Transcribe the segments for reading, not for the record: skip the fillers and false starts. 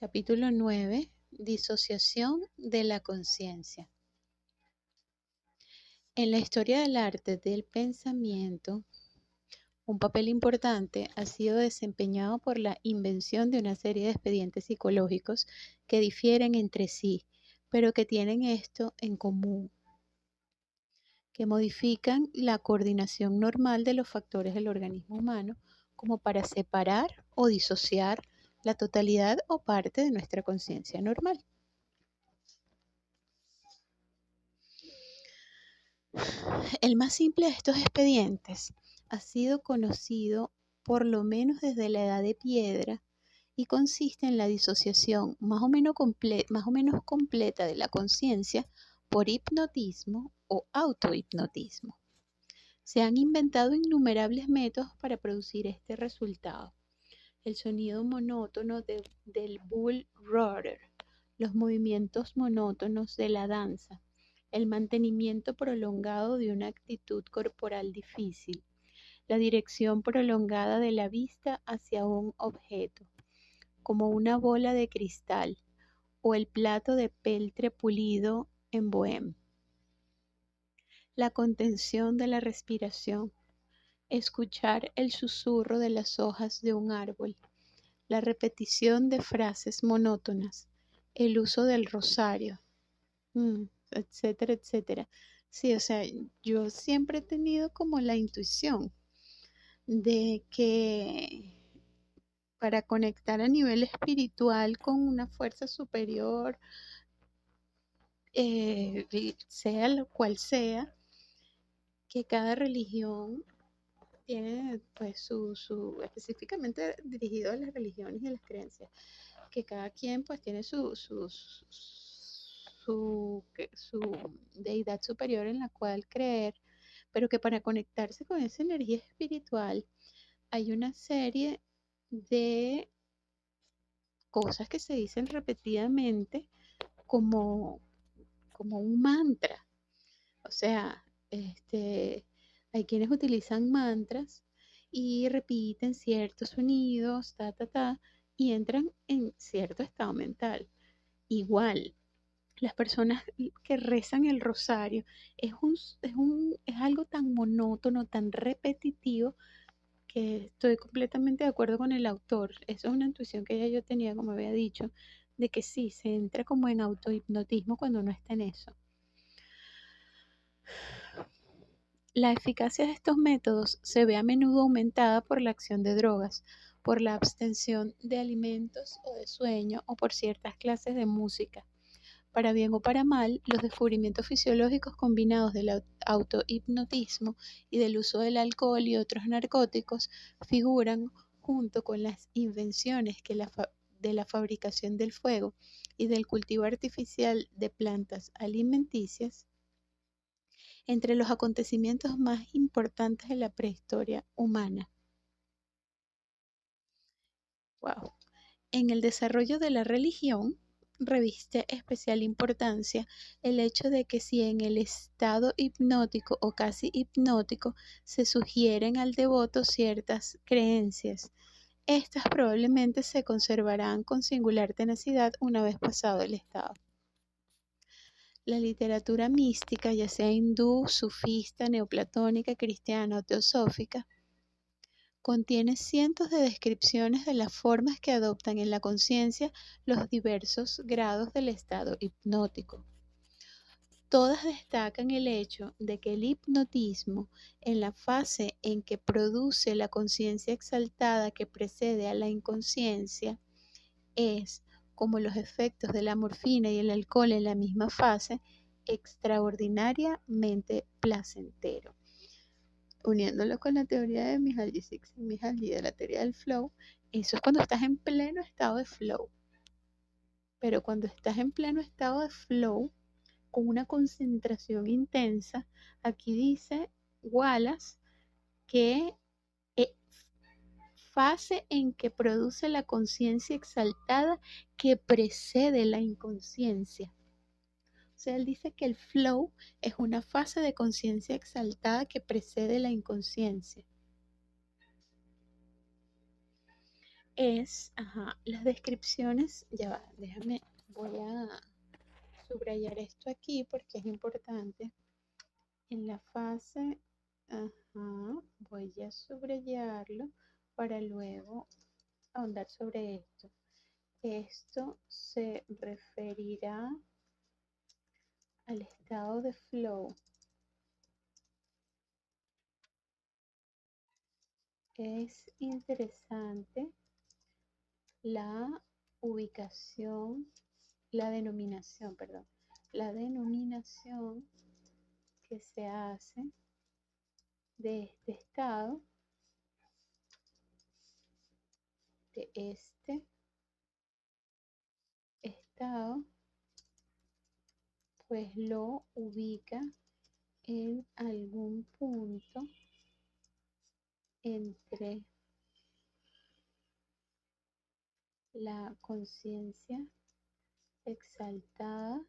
Capítulo 9. Disociación de la conciencia. En la historia del arte del pensamiento, un papel importante ha sido desempeñado por la invención de una serie de expedientes psicológicos que difieren entre sí, pero que tienen esto en común, que modifican la coordinación normal de los factores del organismo humano como para separar o disociar la totalidad o parte de nuestra conciencia normal. El más simple de estos expedientes ha sido conocido por lo menos desde la Edad de Piedra y consiste en la disociación más o menos completa de la conciencia por hipnotismo o autohipnotismo. Se han inventado innumerables métodos para producir este resultado. El sonido monótono del bull roarer, los movimientos monótonos de la danza, el mantenimiento prolongado de una actitud corporal difícil, la dirección prolongada de la vista hacia un objeto, como una bola de cristal o el plato de peltre pulido en Bohème. La contención de la respiración, escuchar el susurro de las hojas de un árbol, la repetición de frases monótonas, el uso del rosario, etcétera, etcétera. Sí, o sea, yo siempre he tenido como la intuición de que para conectar a nivel espiritual con una fuerza superior, sea lo cual sea, que cada religión tiene pues específicamente dirigido a las religiones y a las creencias, que cada quien pues tiene su deidad superior en la cual creer, pero que para conectarse con esa energía espiritual hay una serie de cosas que se dicen repetidamente como, como un mantra. O sea, hay quienes utilizan mantras y repiten ciertos sonidos, y entran en cierto estado mental. Igual, las personas que rezan el rosario es algo tan monótono, tan repetitivo, que estoy completamente de acuerdo con el autor. Eso es una intuición que ya yo tenía, como había dicho, de que sí, se entra como en autohipnotismo cuando uno está en eso. La eficacia de estos métodos se ve a menudo aumentada por la acción de drogas, por la abstención de alimentos o de sueño o por ciertas clases de música. Para bien o para mal, los descubrimientos fisiológicos combinados del autohipnotismo y del uso del alcohol y otros narcóticos figuran junto con las invenciones de la fabricación del fuego y del cultivo artificial de plantas alimenticias entre los acontecimientos más importantes de la prehistoria humana. Wow. En el desarrollo de la religión, reviste especial importancia el hecho de que si en el estado hipnótico o casi hipnótico se sugieren al devoto ciertas creencias, estas probablemente se conservarán con singular tenacidad una vez pasado el estado. La literatura mística, ya sea hindú, sufista, neoplatónica, cristiana o teosófica, contiene cientos de descripciones de las formas que adoptan en la conciencia los diversos grados del estado hipnótico. Todas destacan el hecho de que el hipnotismo, en la fase en que produce la conciencia exaltada que precede a la inconsciencia, es, como los efectos de la morfina y el alcohol en la misma fase, extraordinariamente placentero. Uniéndolo con la teoría de Mihaly Csikszentmihalyi, de la teoría del flow, eso es cuando estás en pleno estado de flow. Pero cuando estás en pleno estado de flow, con una concentración intensa, aquí dice Wallace que fase en que produce la conciencia exaltada que precede la inconsciencia. O sea, él dice que el flow es una fase de conciencia exaltada que precede la inconsciencia. es, las descripciones, ya va, déjame, voy a subrayar esto aquí porque es importante. En la fase, voy a subrayarlo para luego ahondar sobre esto. Esto se referirá al estado de flow. Es interesante la ubicación, la denominación que se hace de este estado, de este estado, pues lo ubica en algún punto entre la conciencia exaltada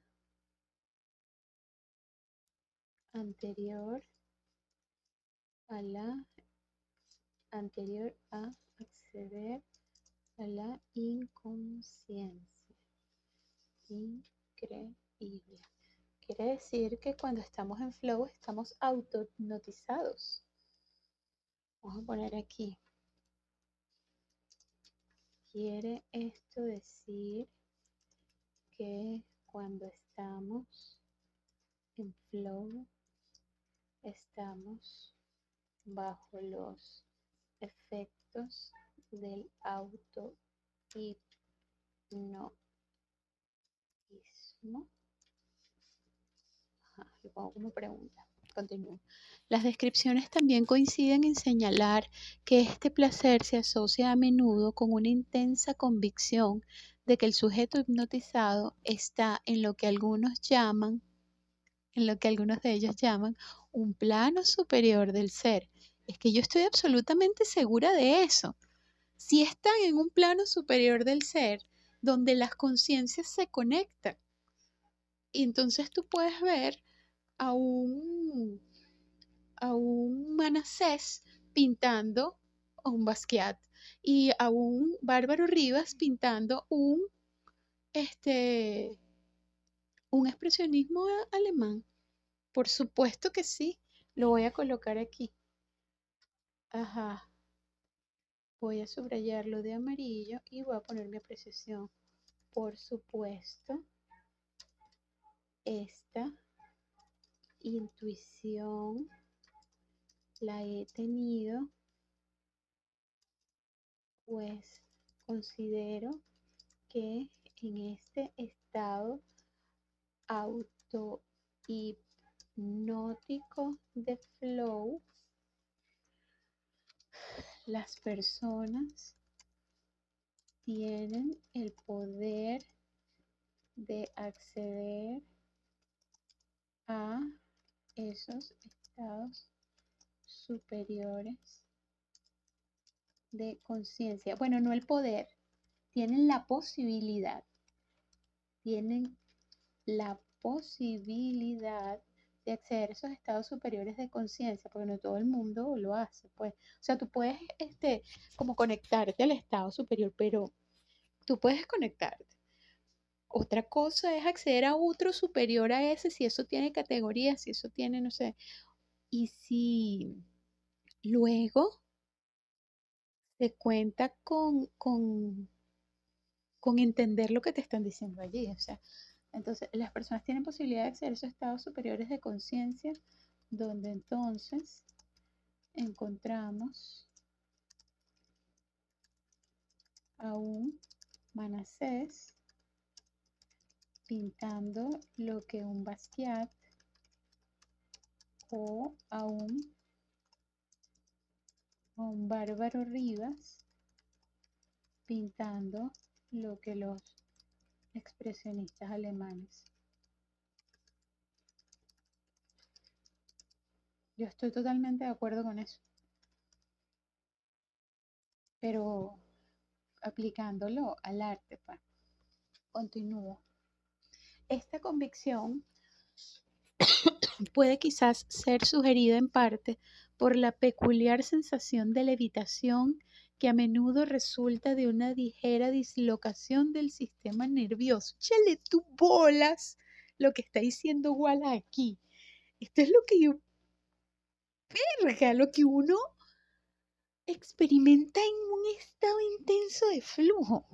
anterior a acceder a la inconsciencia. Increíble. Quiere decir que cuando estamos en flow estamos auto-hipnotizados. Vamos a poner aquí. Quiere esto decir que cuando estamos en flow estamos bajo los efectos del auto-hipnotismo. Lo pongo como pregunta. Continúo. Las descripciones también coinciden en señalar que este placer se asocia a menudo con una intensa convicción de que el sujeto hipnotizado está en lo que algunos de ellos llaman un plano superior del ser. Es que yo estoy absolutamente segura de eso. Si están en un plano superior del ser, donde las conciencias se conectan, y entonces tú puedes ver a un Manassés pintando un Basquiat y a un Bárbaro Rivas pintando un expresionismo alemán. Por supuesto que sí. Lo voy a colocar aquí. Voy a subrayarlo de amarillo y voy a poner mi apreciación. Por supuesto, esta intuición la he tenido, pues considero que en este estado auto-hipnótico de flow, las personas tienen el poder de acceder a esos estados superiores de conciencia. Bueno, no el poder, tienen la posibilidad de acceder a esos estados superiores de conciencia, porque no todo el mundo lo hace, pues. O sea, tú puedes, como conectarte al estado superior, pero tú puedes conectarte. Otra cosa es acceder a otro superior a ese, si eso tiene categorías, si eso tiene, no sé. Y si luego se cuenta con entender lo que te están diciendo allí, o sea, entonces las personas tienen posibilidad de acceder a esos estados superiores de conciencia, donde entonces encontramos a un Manassés pintando lo que un Basquiat, o a un Bárbaro Rivas pintando lo que los expresionistas alemanes. Yo estoy totalmente de acuerdo con eso, pero aplicándolo al arte, pues. Continúo. Esta convicción puede quizás ser sugerida en parte por la peculiar sensación de levitación que a menudo resulta de una ligera dislocación del sistema nervioso. Échale tú bolas lo que está diciendo Wallace aquí. Esto es lo que lo que uno experimenta en un estado intenso de flujo.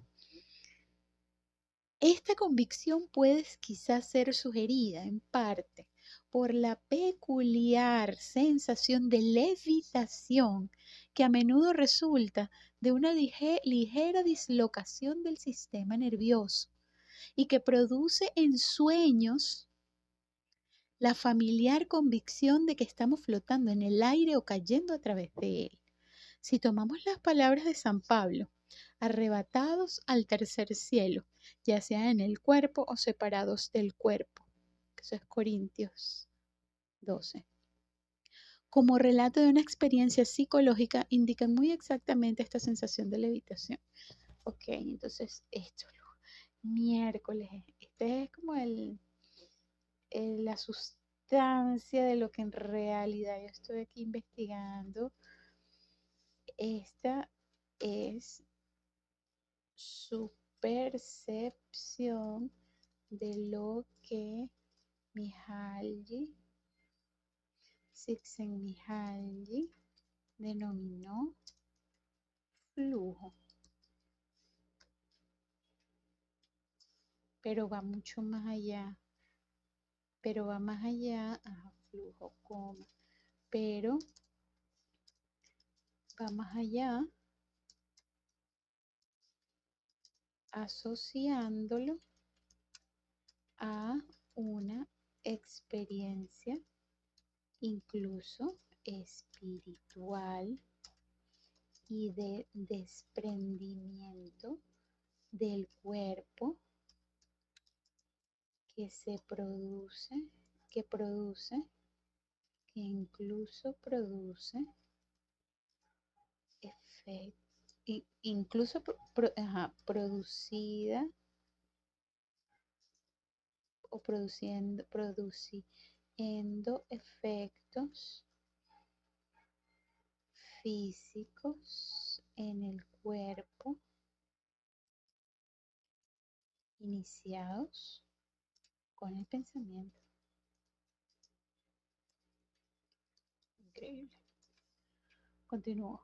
Esta convicción puede quizás ser sugerida en parte por la peculiar sensación de levitación que a menudo resulta de una ligera dislocación del sistema nervioso y que produce en sueños la familiar convicción de que estamos flotando en el aire o cayendo a través de él. Si tomamos las palabras de San Pablo, arrebatados al tercer cielo, ya sea en el cuerpo o separados del cuerpo. Eso es Corintios 12. Como relato de una experiencia psicológica, indican muy exactamente esta sensación de levitación. Ok, entonces esto, miércoles, este es como la sustancia de lo que en realidad yo estoy aquí investigando. Esta es su percepción de lo que Csikszentmihalyi denominó flujo, pero va mucho más allá, flujo, coma, pero va más allá asociándolo a una experiencia incluso espiritual y de desprendimiento del cuerpo que incluso produce efectos, incluso producida o produciendo efectos físicos en el cuerpo iniciados con el pensamiento. Increíble. Continúo.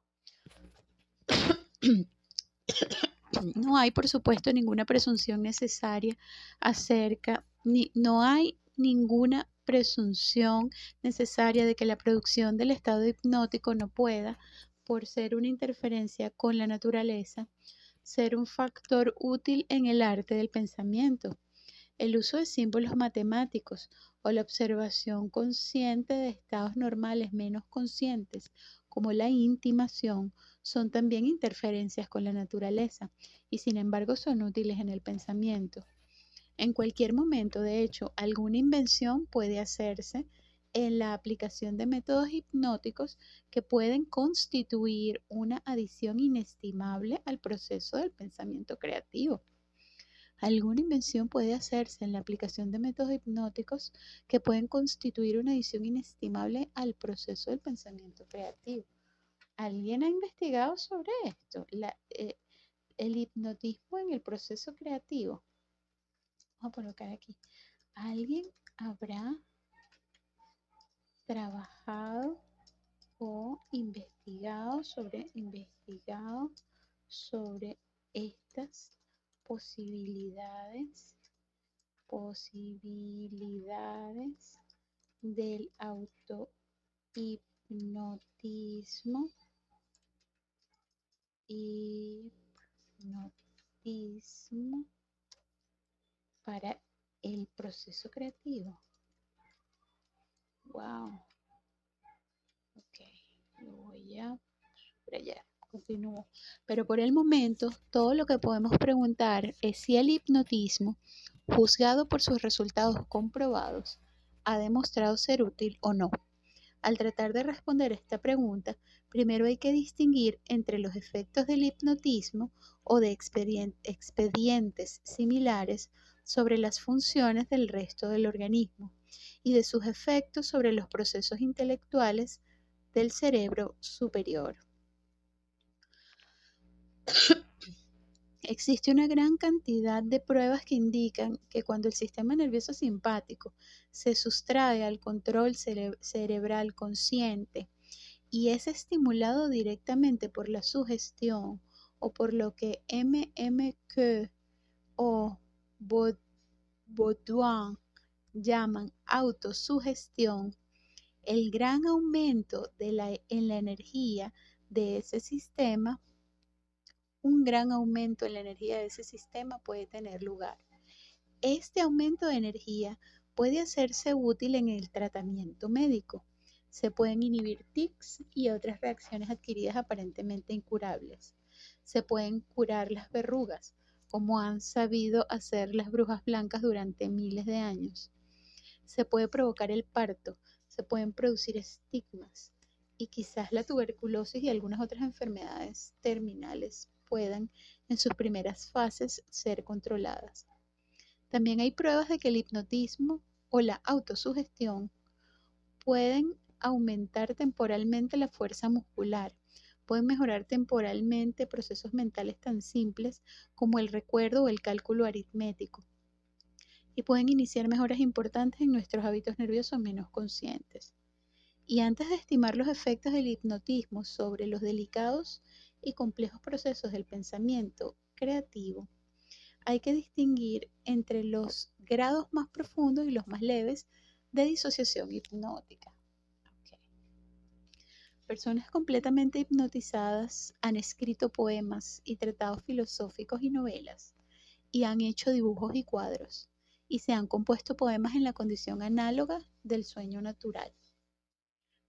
No hay, por supuesto, ninguna presunción necesaria no hay ninguna presunción necesaria de que la producción del estado hipnótico no pueda, por ser una interferencia con la naturaleza, ser un factor útil en el arte del pensamiento. El uso de símbolos matemáticos o la observación consciente de estados normales menos conscientes, como la intimación, son también interferencias con la naturaleza y sin embargo son útiles en el pensamiento. En cualquier momento, de hecho, alguna invención puede hacerse en la aplicación de métodos hipnóticos que pueden constituir una adición inestimable al proceso del pensamiento creativo. Alguna invención puede hacerse en la aplicación de métodos hipnóticos que pueden constituir una adición inestimable al proceso del pensamiento creativo. ¿Alguien ha investigado sobre esto? El hipnotismo en el proceso creativo. Vamos a colocar aquí. ¿Alguien habrá trabajado o investigado sobre estas posibilidades del autohipnotismo para el proceso creativo? Wow. Ok, lo voy a subrayar. Continúo. Pero por el momento, todo lo que podemos preguntar es si el hipnotismo, juzgado por sus resultados comprobados, ha demostrado ser útil o no. Al tratar de responder esta pregunta, primero hay que distinguir entre los efectos del hipnotismo o de expedientes similares sobre las funciones del resto del organismo y de sus efectos sobre los procesos intelectuales del cerebro superior. Existe una gran cantidad de pruebas que indican que cuando el sistema nervioso simpático se sustrae al control cerebral consciente y es estimulado directamente por la sugestión o por lo que MMK o Baudouin llaman autosugestión, el gran aumento en la energía de ese sistema, un gran aumento en la energía de ese sistema puede tener lugar. Este aumento de energía puede hacerse útil en el tratamiento médico. Se pueden inhibir tics y otras reacciones adquiridas aparentemente incurables. Se pueden curar las verrugas, como han sabido hacer las brujas blancas durante miles de años. Se puede provocar el parto, se pueden producir estigmas y quizás la tuberculosis y algunas otras enfermedades terminales puedan en sus primeras fases ser controladas. También hay pruebas de que el hipnotismo o la autosugestión pueden aumentar temporalmente la fuerza muscular, pueden mejorar temporalmente procesos mentales tan simples como el recuerdo o el cálculo aritmético y pueden iniciar mejoras importantes en nuestros hábitos nerviosos menos conscientes. Y antes de estimar los efectos del hipnotismo sobre los delicados y complejos procesos del pensamiento creativo, hay que distinguir entre los grados más profundos y los más leves de disociación hipnótica. Okay. Personas completamente hipnotizadas han escrito poemas y tratados filosóficos y novelas, y han hecho dibujos y cuadros, y se han compuesto poemas en la condición análoga del sueño natural.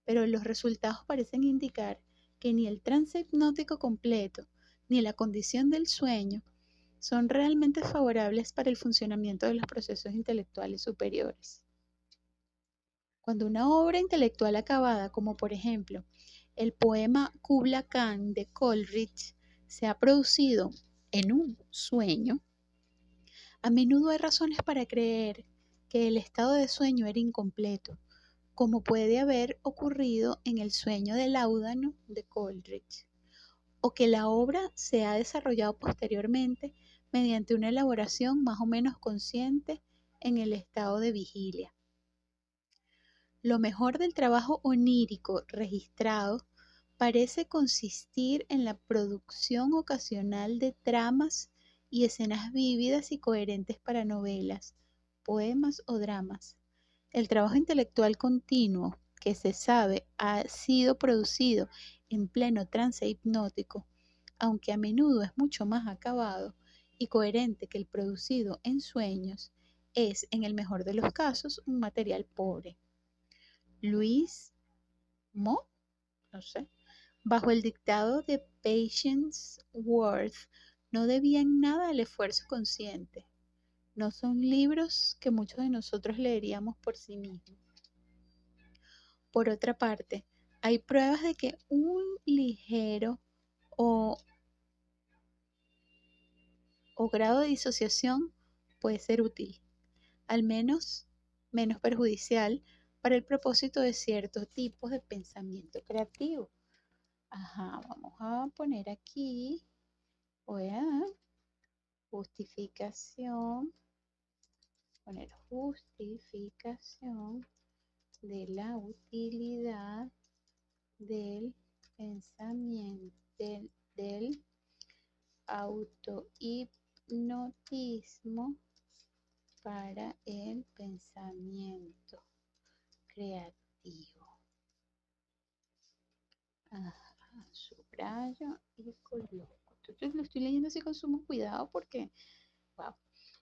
Pero los resultados parecen indicar que ni el trance hipnótico completo ni la condición del sueño son realmente favorables para el funcionamiento de los procesos intelectuales superiores. Cuando una obra intelectual acabada, como por ejemplo el poema Kubla Khan de Coleridge, se ha producido en un sueño, a menudo hay razones para creer que el estado de sueño era incompleto, como puede haber ocurrido en el sueño del Láudano de Coleridge, o que la obra se ha desarrollado posteriormente mediante una elaboración más o menos consciente en el estado de vigilia. Lo mejor del trabajo onírico registrado parece consistir en la producción ocasional de tramas y escenas vívidas y coherentes para novelas, poemas o dramas. El trabajo intelectual continuo que se sabe ha sido producido en pleno trance hipnótico, aunque a menudo es mucho más acabado y coherente que el producido en sueños, es, en el mejor de los casos, un material pobre. Louis Mo, no sé, bajo el dictado de Patience Worth, no debían nada al esfuerzo consciente. No son libros que muchos de nosotros leeríamos por sí mismos. Por otra parte, hay pruebas de que un ligero o grado de disociación puede ser útil, al menos menos perjudicial para el propósito de ciertos tipos de pensamiento creativo. Ajá, vamos a poner aquí, voy a justificación, poner justificación de la utilidad del pensamiento, del autohipnotismo para el pensamiento creativo. Ajá, subrayo y coloco. Entonces lo estoy leyendo así con sumo cuidado porque, wow,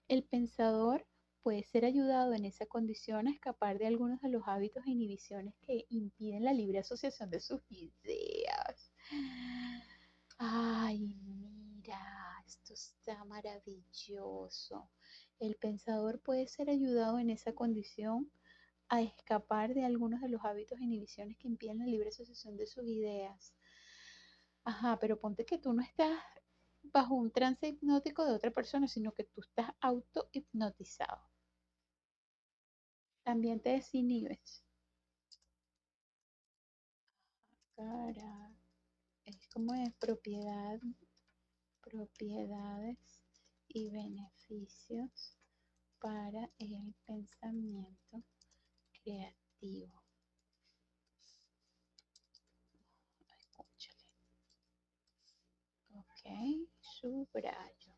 el pensador puede ser ayudado en esa condición a escapar de algunos de los hábitos e inhibiciones que impiden la libre asociación de sus ideas. Ay, mira, esto está maravilloso. El pensador puede ser ayudado en esa condición a escapar de algunos de los hábitos e inhibiciones que impiden la libre asociación de sus ideas. Ajá, pero ponte que tú no estás bajo un trance hipnótico de otra persona, sino que tú estás auto hipnotizado. También te desinhibes. Cara, es como de propiedad propiedades y beneficios para el pensamiento creativo. Escúchale. Ok, subrayo.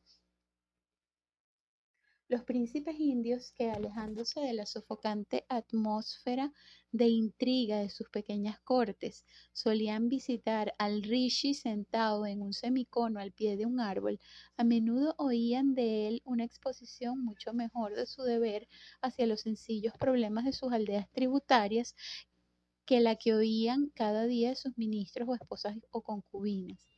Los príncipes indios que, alejándose de la sofocante atmósfera de intriga de sus pequeñas cortes, solían visitar al rishi sentado en un semicono al pie de un árbol, a menudo oían de él una exposición mucho mejor de su deber hacia los sencillos problemas de sus aldeas tributarias que la que oían cada día de sus ministros o esposas o concubinas.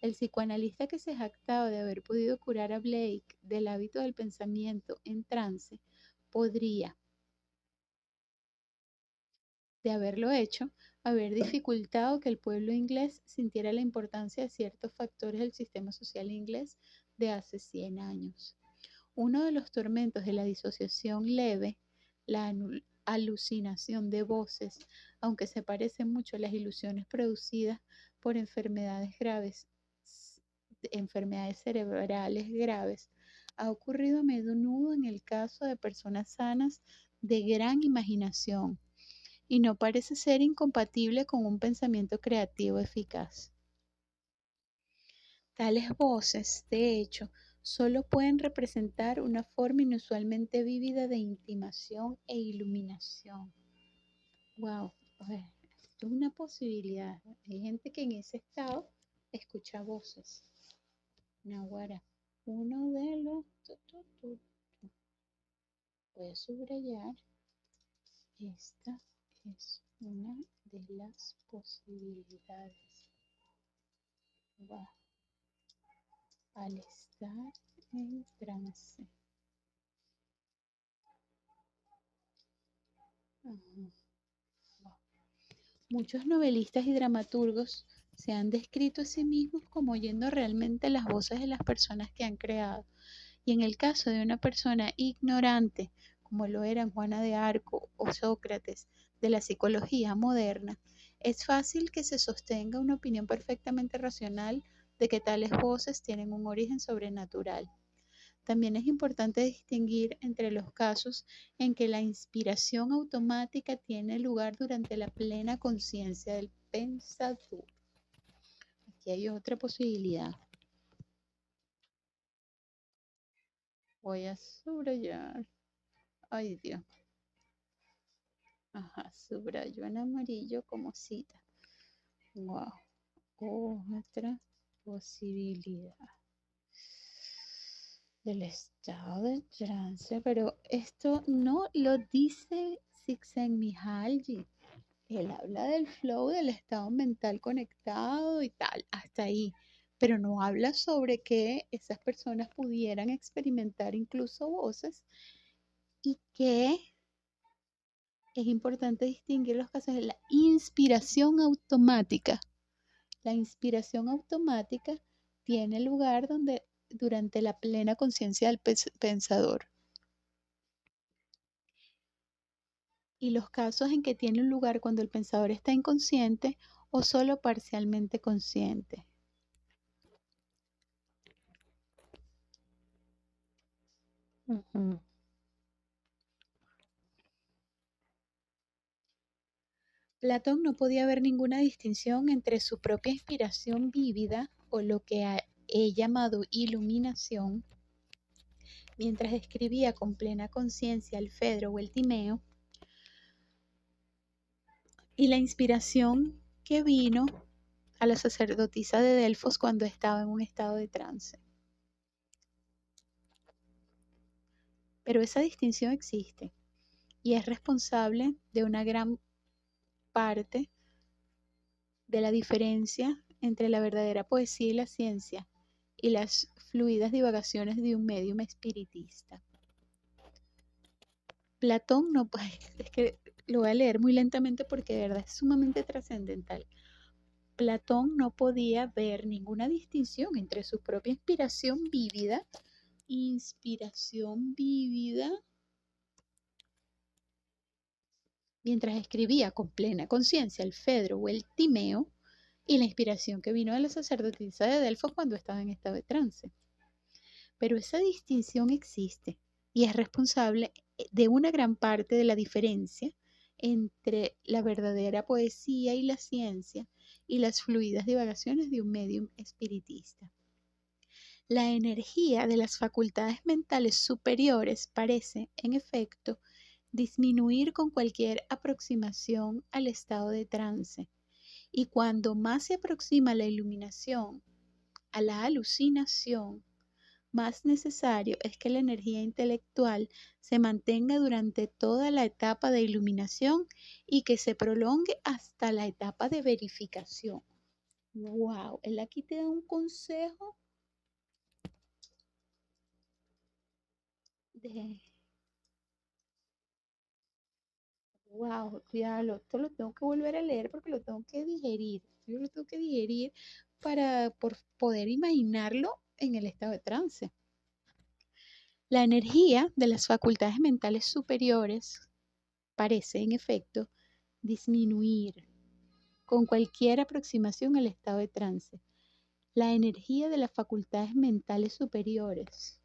El psicoanalista que se jactaba de haber podido curar a Blake del hábito del pensamiento en trance podría, de haberlo hecho, haber dificultado que el pueblo inglés sintiera la importancia de ciertos factores del sistema social inglés de hace 100 años. Uno de los tormentos de la disociación leve, la alucinación de voces, aunque se parecen mucho a las ilusiones producidas por enfermedades cerebrales graves, ha ocurrido a menudo en el caso de personas sanas de gran imaginación y no parece ser incompatible con un pensamiento creativo eficaz. Tales voces, de hecho, solo pueden representar una forma inusualmente vívida de intimación e iluminación. Wow, esto es una posibilidad. Hay gente que en ese estado escucha voces. Naguará, uno de los... Voy a subrayar. Esta es una de las posibilidades. Wow. Al estar en trance. Wow. Muchos novelistas y dramaturgos se han descrito a sí mismos como oyendo realmente las voces de las personas que han creado. Y en el caso de una persona ignorante, como lo eran Juana de Arco o Sócrates, de la psicología moderna, es fácil que se sostenga una opinión perfectamente racional de que tales voces tienen un origen sobrenatural. También es importante distinguir entre los casos en que la inspiración automática tiene lugar durante la plena conciencia del pensador. Aquí hay otra posibilidad. Voy a subrayar. Ay, Dios. Ajá, subrayo en amarillo como cita. Wow. Otra posibilidad del estado de trance, pero esto no lo dice Csikszentmihalyi. Él habla del flow, del estado mental conectado y tal, hasta ahí, pero no habla sobre que esas personas pudieran experimentar incluso voces y que es importante distinguir los casos de la inspiración automática. La inspiración automática tiene lugar durante la plena conciencia del pensador. Y los casos en que tienen lugar cuando el pensador está inconsciente o solo parcialmente consciente. Platón no podía ver ninguna distinción entre su propia inspiración vívida o lo que he llamado iluminación, mientras escribía con plena conciencia el Fedro o el Timeo, y la inspiración que vino a la sacerdotisa de Delfos cuando estaba en un estado de trance. Pero esa distinción existe y es responsable de una gran parte de la diferencia entre la verdadera poesía y la ciencia y las fluidas divagaciones de un médium espiritista. Platón no puede, es que lo voy a leer muy lentamente porque de verdad es sumamente trascendental. Platón no podía ver ninguna distinción entre su propia inspiración vívida, mientras escribía con plena conciencia el Fedro o el Timeo, y la inspiración que vino de la sacerdotisa de Delfos cuando estaba en estado de trance. Pero esa distinción existe y es responsable de una gran parte de la diferencia entre la verdadera poesía y la ciencia y las fluidas divagaciones de un medium espiritista. La energía de las facultades mentales superiores parece, en efecto, disminuir con cualquier aproximación al estado de trance, y cuando más se aproxima la iluminación a la alucinación, más necesario es que la energía intelectual se mantenga durante toda la etapa de iluminación y que se prolongue hasta la etapa de verificación. Wow, él aquí te da un consejo de wow, cuidado, esto lo tengo que volver a leer porque lo tengo que digerir. Yo lo tengo que digerir para poder imaginarlo en el estado de trance. La energía de las facultades mentales superiores parece, en efecto, disminuir con cualquier aproximación al estado de trance. La energía de las facultades mentales superiores.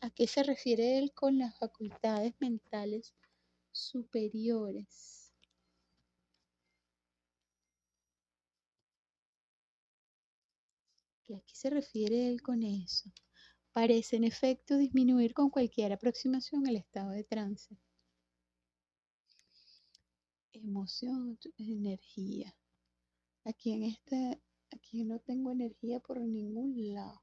¿A qué se refiere él con las facultades mentales superiores? ¿A qué se refiere él con eso? Parece en efecto disminuir con cualquier aproximación al estado de trance. Emoción, energía. Aquí no tengo energía por ningún lado.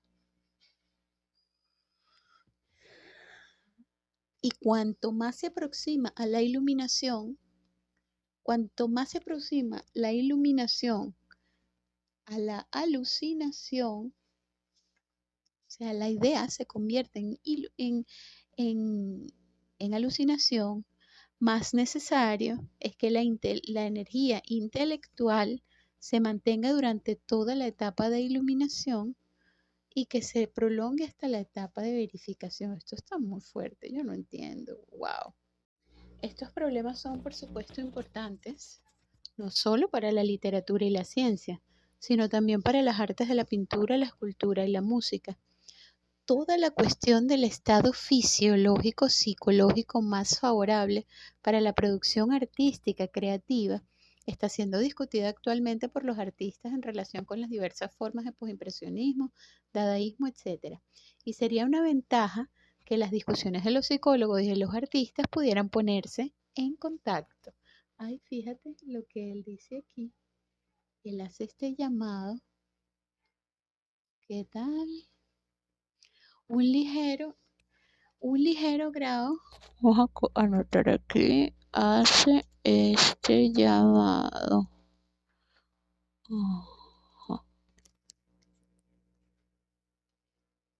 Y cuanto más se aproxima a la iluminación, cuanto más se aproxima la iluminación a la alucinación, o sea, la idea se convierte en alucinación, más necesario es que la energía intelectual se mantenga durante toda la etapa de iluminación y que se prolongue hasta la etapa de verificación. Esto está muy fuerte, yo no entiendo. Wow. Estos problemas son, por supuesto, importantes, no solo para la literatura y la ciencia, sino también para las artes de la pintura, la escultura y la música. Toda la cuestión del estado fisiológico psicológico más favorable para la producción artística creativa está siendo discutida actualmente por los artistas en relación con las diversas formas de postimpresionismo, dadaísmo, etc. Y sería una ventaja que las discusiones de los psicólogos y de los artistas pudieran ponerse en contacto. Ay, fíjate lo que él dice aquí. Él hace este llamado. ¿Qué tal? Un ligero un ligero grado, vamos a anotar aquí, hace este llamado. Ajá.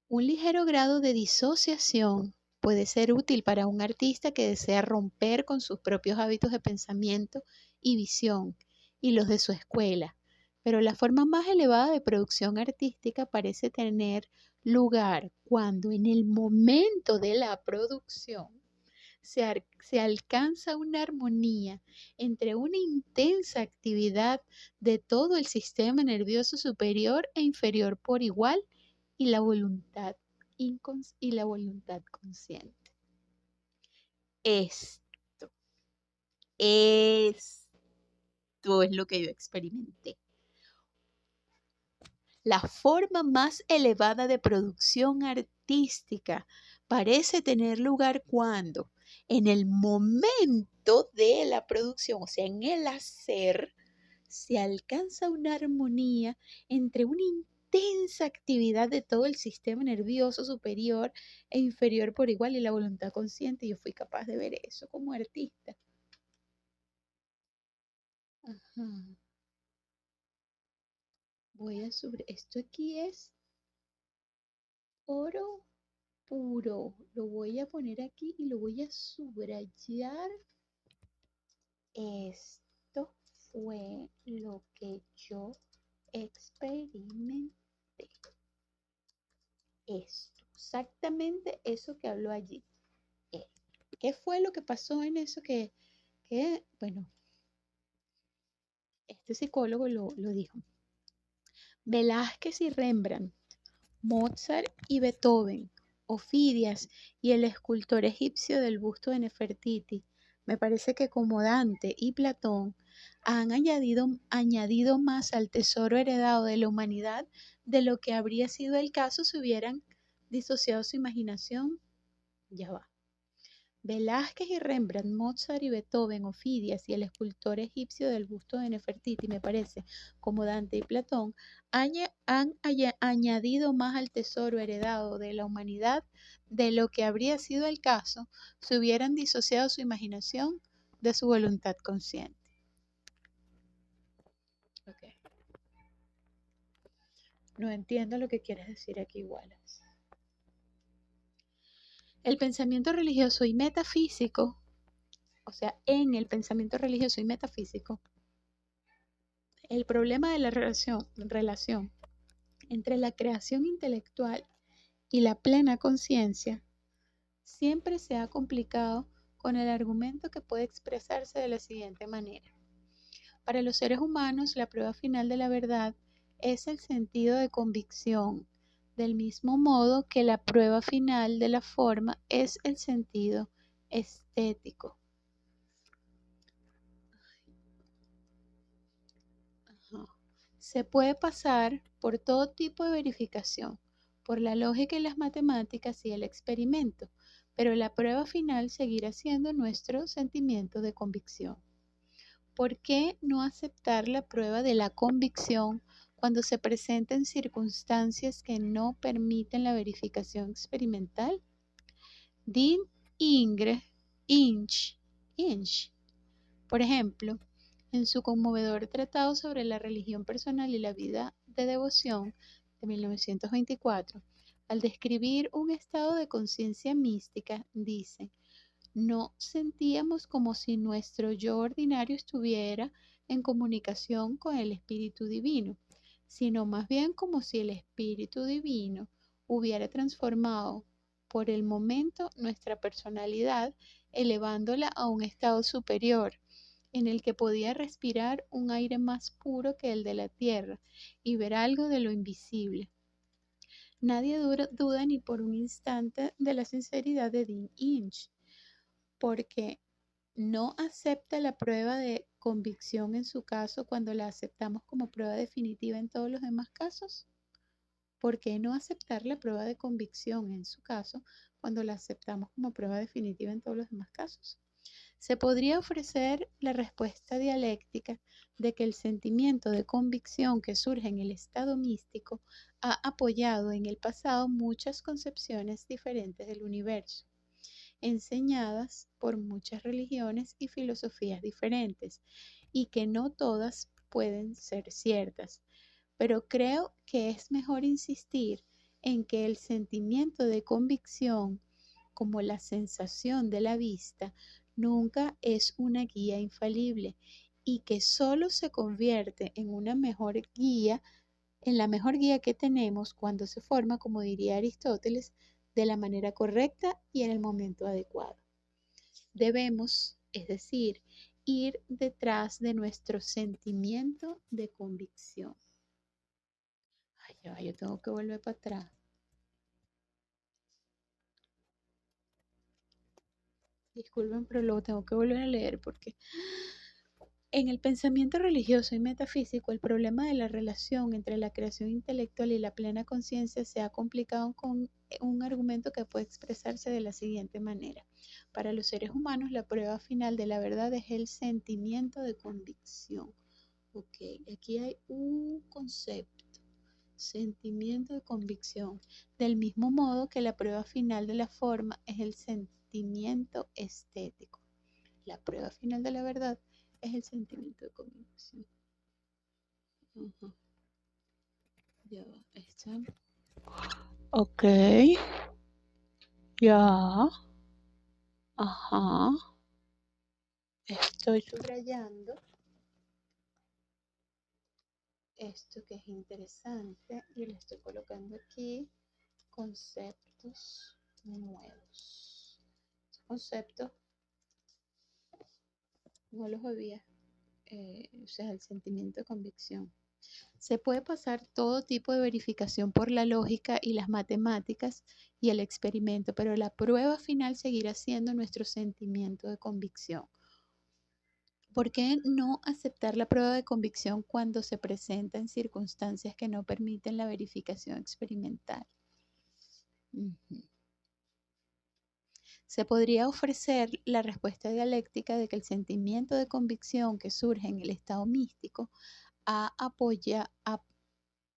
Un ligero grado de disociación puede ser útil para un artista que desea romper con sus propios hábitos de pensamiento y visión y los de su escuela, pero la forma más elevada de producción artística parece tener lugar cuando en el momento de la producción se alcanza una armonía entre una intensa actividad de todo el sistema nervioso superior e inferior por igual y la voluntad, y la voluntad consciente. Esto, esto es lo que yo experimenté. La forma más elevada de producción artística parece tener lugar cuando en el momento de la producción, o sea, en el hacer, se alcanza una armonía entre una intensa actividad de todo el sistema nervioso superior e inferior por igual y la voluntad consciente. Yo fui capaz de ver eso como artista. Ajá. Esto aquí es oro puro. Lo voy a poner aquí y lo voy a subrayar. Esto fue lo que yo experimenté. Esto, exactamente eso que habló allí. ¿Qué fue lo que pasó en eso bueno, este psicólogo lo dijo? Velázquez y Rembrandt, Mozart y Beethoven, Ofidias y el escultor egipcio del busto de Nefertiti. Me parece que como Dante y Platón han añadido más al tesoro heredado de la humanidad de lo que habría sido el caso si hubieran disociado su imaginación. Ya va. Velázquez y Rembrandt, Mozart y Beethoven, Ofidias y el escultor egipcio del busto de Nefertiti, me parece, como Dante y Platón, añadido más al tesoro heredado de la humanidad de lo que habría sido el caso si hubieran disociado su imaginación de su voluntad consciente. Okay. No entiendo lo que quieres decir aquí, Wallace. El pensamiento religioso y metafísico, o sea, en el pensamiento religioso y metafísico, el problema de la relación entre la creación intelectual y la plena conciencia siempre se ha complicado con el argumento que puede expresarse de la siguiente manera. Para los seres humanos, la prueba final de la verdad es el sentido de convicción, del mismo modo que la prueba final de la forma es el sentido estético. Se puede pasar por todo tipo de verificación, por la lógica y las matemáticas y el experimento, pero la prueba final seguirá siendo nuestro sentimiento de convicción. ¿Por qué no aceptar la prueba de la convicción cuando se presenten circunstancias que no permiten la verificación experimental? Dean Inch, por ejemplo, en su conmovedor tratado sobre la religión personal y la vida de devoción de 1924, al describir un estado de conciencia mística, dice: no sentíamos como si nuestro yo ordinario estuviera en comunicación con el Espíritu Divino, sino más bien como si el Espíritu Divino hubiera transformado por el momento nuestra personalidad, elevándola a un estado superior, en el que podía respirar un aire más puro que el de la tierra y ver algo de lo invisible. Nadie duda ni por un instante de la sinceridad de Dean Inch, porque no acepta la prueba de convicción en su caso cuando la aceptamos como prueba definitiva en todos los demás casos. ¿Por qué no aceptar la prueba de convicción en su caso cuando la aceptamos como prueba definitiva en todos los demás casos? Se podría ofrecer la respuesta dialéctica de que el sentimiento de convicción que surge en el estado místico ha apoyado en el pasado muchas concepciones diferentes del universo, enseñadas por muchas religiones y filosofías diferentes, y que no todas pueden ser ciertas. Pero creo que es mejor insistir en que el sentimiento de convicción, como la sensación de la vista, nunca es una guía infalible y que solo se convierte en una mejor guía, en la mejor guía que tenemos cuando se forma, como diría Aristóteles, de la manera correcta y en el momento adecuado. Debemos, es decir, ir detrás de nuestro sentimiento de convicción. Ay, ya, yo tengo que volver para atrás. Disculpen, pero luego tengo que volver a leer porque en el pensamiento religioso y metafísico, el problema de la relación entre la creación intelectual y la plena conciencia se ha complicado con un argumento que puede expresarse de la siguiente manera. Para los seres humanos, la prueba final de la verdad es el sentimiento de convicción. Ok, aquí hay un concepto, sentimiento de convicción, del mismo modo que la prueba final de la forma es el sentimiento estético. La prueba final de la verdad es el sentimiento de convicción. Ya va, esta. Ok. Ya. Ajá. Estoy subrayando esto que es interesante y le estoy colocando aquí conceptos nuevos. Estos conceptos no los había, o sea, el sentimiento de convicción. Se puede pasar todo tipo de verificación por la lógica y las matemáticas y el experimento, pero la prueba final seguirá siendo nuestro sentimiento de convicción. ¿Por qué no aceptar la prueba de convicción cuando se presenta en circunstancias que no permiten la verificación experimental? Ujú. Se podría ofrecer la respuesta dialéctica de que el sentimiento de convicción que surge en el estado místico ha, apoya- ha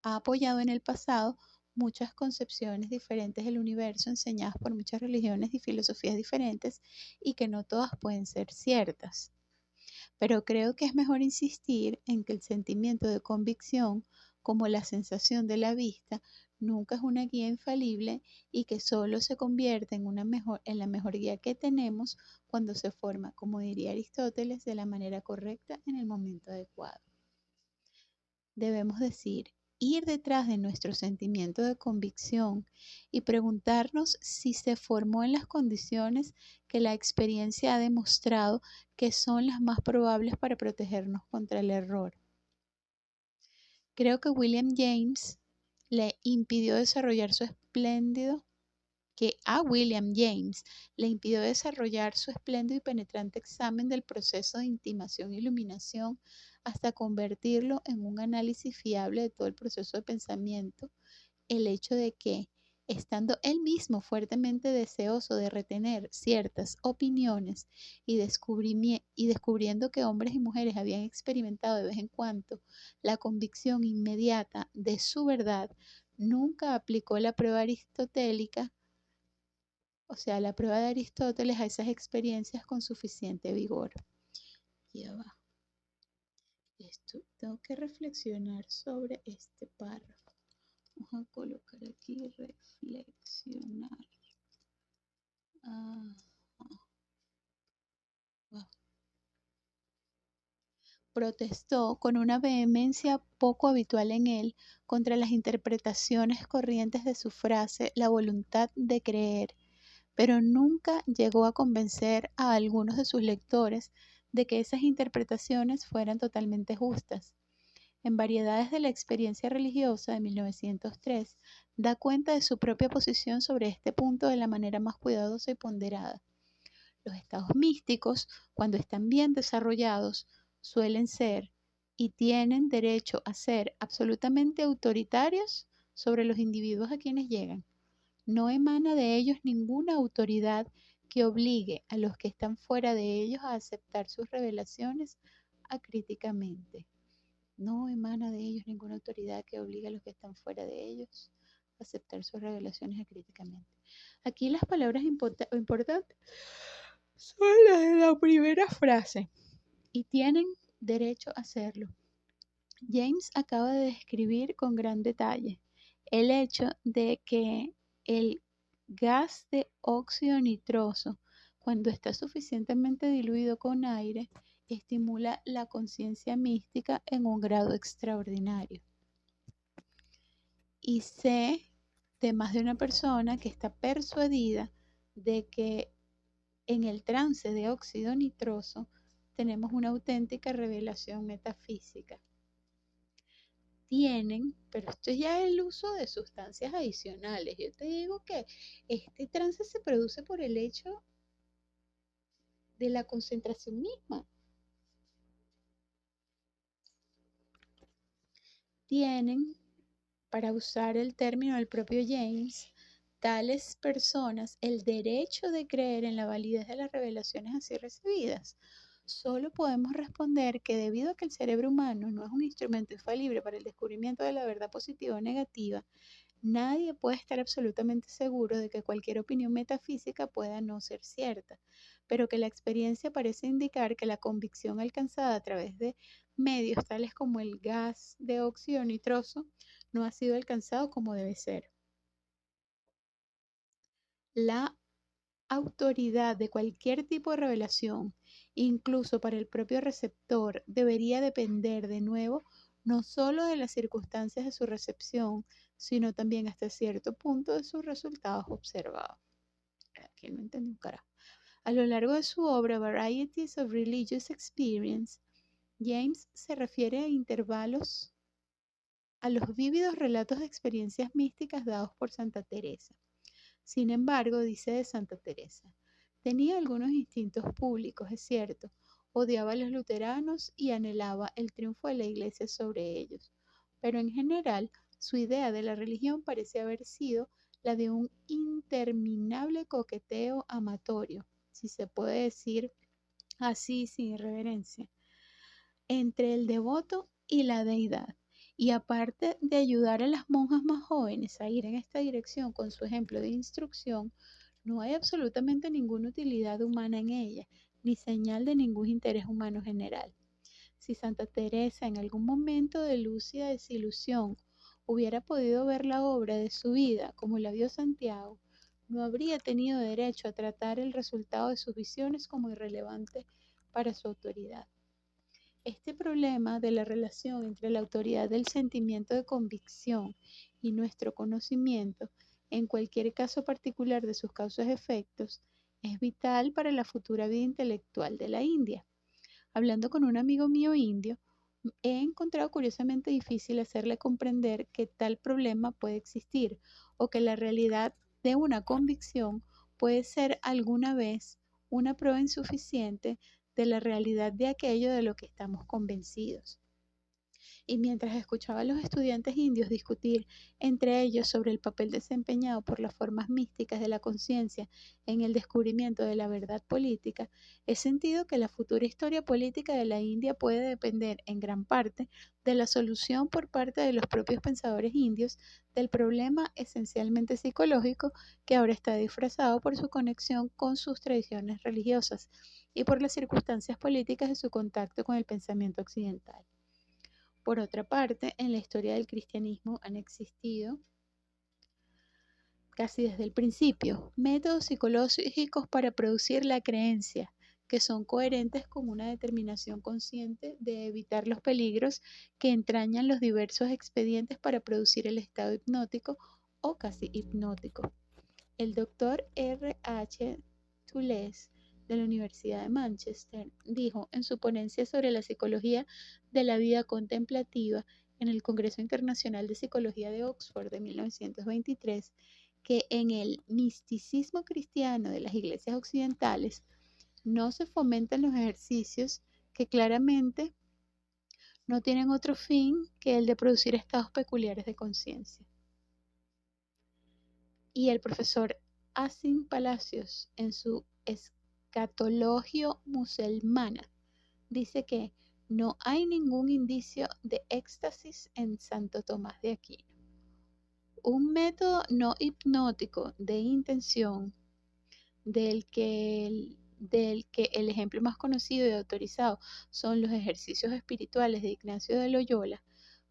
ha apoyado en el pasado muchas concepciones diferentes del universo enseñadas por muchas religiones y filosofías diferentes y que no todas pueden ser ciertas. Pero creo que es mejor insistir en que el sentimiento de convicción, como la sensación de la vista, nunca es una guía infalible y que solo se convierte en la mejor guía que tenemos cuando se forma, como diría Aristóteles, de la manera correcta en el momento adecuado. Debemos decir, ir detrás de nuestro sentimiento de convicción y preguntarnos si se formó en las condiciones que la experiencia ha demostrado que son las más probables para protegernos contra el error. Creo que William James le impidió desarrollar su espléndido que a William James le impidió desarrollar su espléndido y penetrante examen del proceso de intimación e iluminación hasta convertirlo en un análisis fiable de todo el proceso de pensamiento, el hecho de que, estando él mismo fuertemente deseoso de retener ciertas opiniones y descubriendo que hombres y mujeres habían experimentado de vez en cuando la convicción inmediata de su verdad, nunca aplicó la prueba aristotélica, o sea, la prueba de Aristóteles, a esas experiencias con suficiente vigor. Ya va. Esto, tengo que reflexionar sobre este párrafo. Vamos a colocar aquí reflexionar. Ah, ah. Protestó con una vehemencia poco habitual en él contra las interpretaciones corrientes de su frase la voluntad de creer, pero nunca llegó a convencer a algunos de sus lectores de que esas interpretaciones fueran totalmente justas. En Variedades de la experiencia religiosa de 1903, da cuenta de su propia posición sobre este punto de la manera más cuidadosa y ponderada. Los estados místicos, cuando están bien desarrollados, suelen ser y tienen derecho a ser absolutamente autoritarios sobre los individuos a quienes llegan. No emana de ellos ninguna autoridad que obligue a los que están fuera de ellos a aceptar sus revelaciones acríticamente. No emana de ellos ninguna autoridad que obligue a los que están fuera de ellos a aceptar sus revelaciones acríticamente. Aquí las palabras importantes son las de la primera frase y tienen derecho a hacerlo. James acaba de describir con gran detalle el hecho de que el gas de óxido nitroso, cuando está suficientemente diluido con aire, estimula la conciencia mística en un grado extraordinario. Y sé de más de una persona que está persuadida de que en el trance de óxido nitroso tenemos una auténtica revelación metafísica. Pero esto ya es el uso de sustancias adicionales. Yo te digo que este trance se produce por el hecho de la concentración misma. Tienen, para usar el término del propio James, tales personas el derecho de creer en la validez de las revelaciones así recibidas. Solo podemos responder que debido a que el cerebro humano no es un instrumento infalible para el descubrimiento de la verdad positiva o negativa, nadie puede estar absolutamente seguro de que cualquier opinión metafísica pueda no ser cierta, pero que la experiencia parece indicar que la convicción alcanzada a través de medios tales como el gas de óxido nitroso no ha sido alcanzado como debe ser. La autoridad de cualquier tipo de revelación, incluso para el propio receptor, debería depender de nuevo no solo de las circunstancias de su recepción, sino también hasta cierto punto de sus resultados observados. Aquí no entendí un carajo. A lo largo de su obra Varieties of Religious Experience, James se refiere a intervalos a los vívidos relatos de experiencias místicas dados por Santa Teresa. Sin embargo, dice de Santa Teresa, tenía algunos instintos públicos, es cierto, odiaba a los luteranos y anhelaba el triunfo de la Iglesia sobre ellos, pero en general su idea de la religión parece haber sido la de un interminable coqueteo amatorio, si se puede decir así sin irreverencia, entre el devoto y la deidad. Y aparte de ayudar a las monjas más jóvenes a ir en esta dirección con su ejemplo de instrucción, no hay absolutamente ninguna utilidad humana en ella, ni señal de ningún interés humano general. Si Santa Teresa en algún momento de lúcida desilusión hubiera podido ver la obra de su vida como la vio Santiago, no habría tenido derecho a tratar el resultado de sus visiones como irrelevante para su autoridad. Este problema de la relación entre la autoridad del sentimiento de convicción y nuestro conocimiento, en cualquier caso particular de sus causas-efectos, es vital para la futura vida intelectual de la India. Hablando con un amigo mío indio, he encontrado curiosamente difícil hacerle comprender que tal problema puede existir o que la realidad de una convicción puede ser alguna vez una prueba insuficiente de la realidad de aquello de lo que estamos convencidos. Y mientras escuchaba a los estudiantes indios discutir entre ellos sobre el papel desempeñado por las formas místicas de la conciencia en el descubrimiento de la verdad política, he sentido que la futura historia política de la India puede depender en gran parte de la solución por parte de los propios pensadores indios del problema esencialmente psicológico que ahora está disfrazado por su conexión con sus tradiciones religiosas y por las circunstancias políticas de su contacto con el pensamiento occidental. Por otra parte, en la historia del cristianismo han existido, casi desde el principio, métodos psicológicos para producir la creencia, que son coherentes con una determinación consciente de evitar los peligros que entrañan los diversos expedientes para producir el estado hipnótico o casi hipnótico. El doctor R. H. Tulles de la Universidad de Manchester dijo en su ponencia sobre la psicología de la vida contemplativa en el Congreso Internacional de Psicología de Oxford de 1923 que en el misticismo cristiano de las iglesias occidentales no se fomentan los ejercicios que claramente no tienen otro fin que el de producir estados peculiares de conciencia. Y el profesor Asim Palacios, en su Escatologio Muselmana, dice que no hay ningún indicio de éxtasis en Santo Tomás de Aquino. Un método no hipnótico de intención del que el ejemplo más conocido y autorizado son los ejercicios espirituales de Ignacio de Loyola,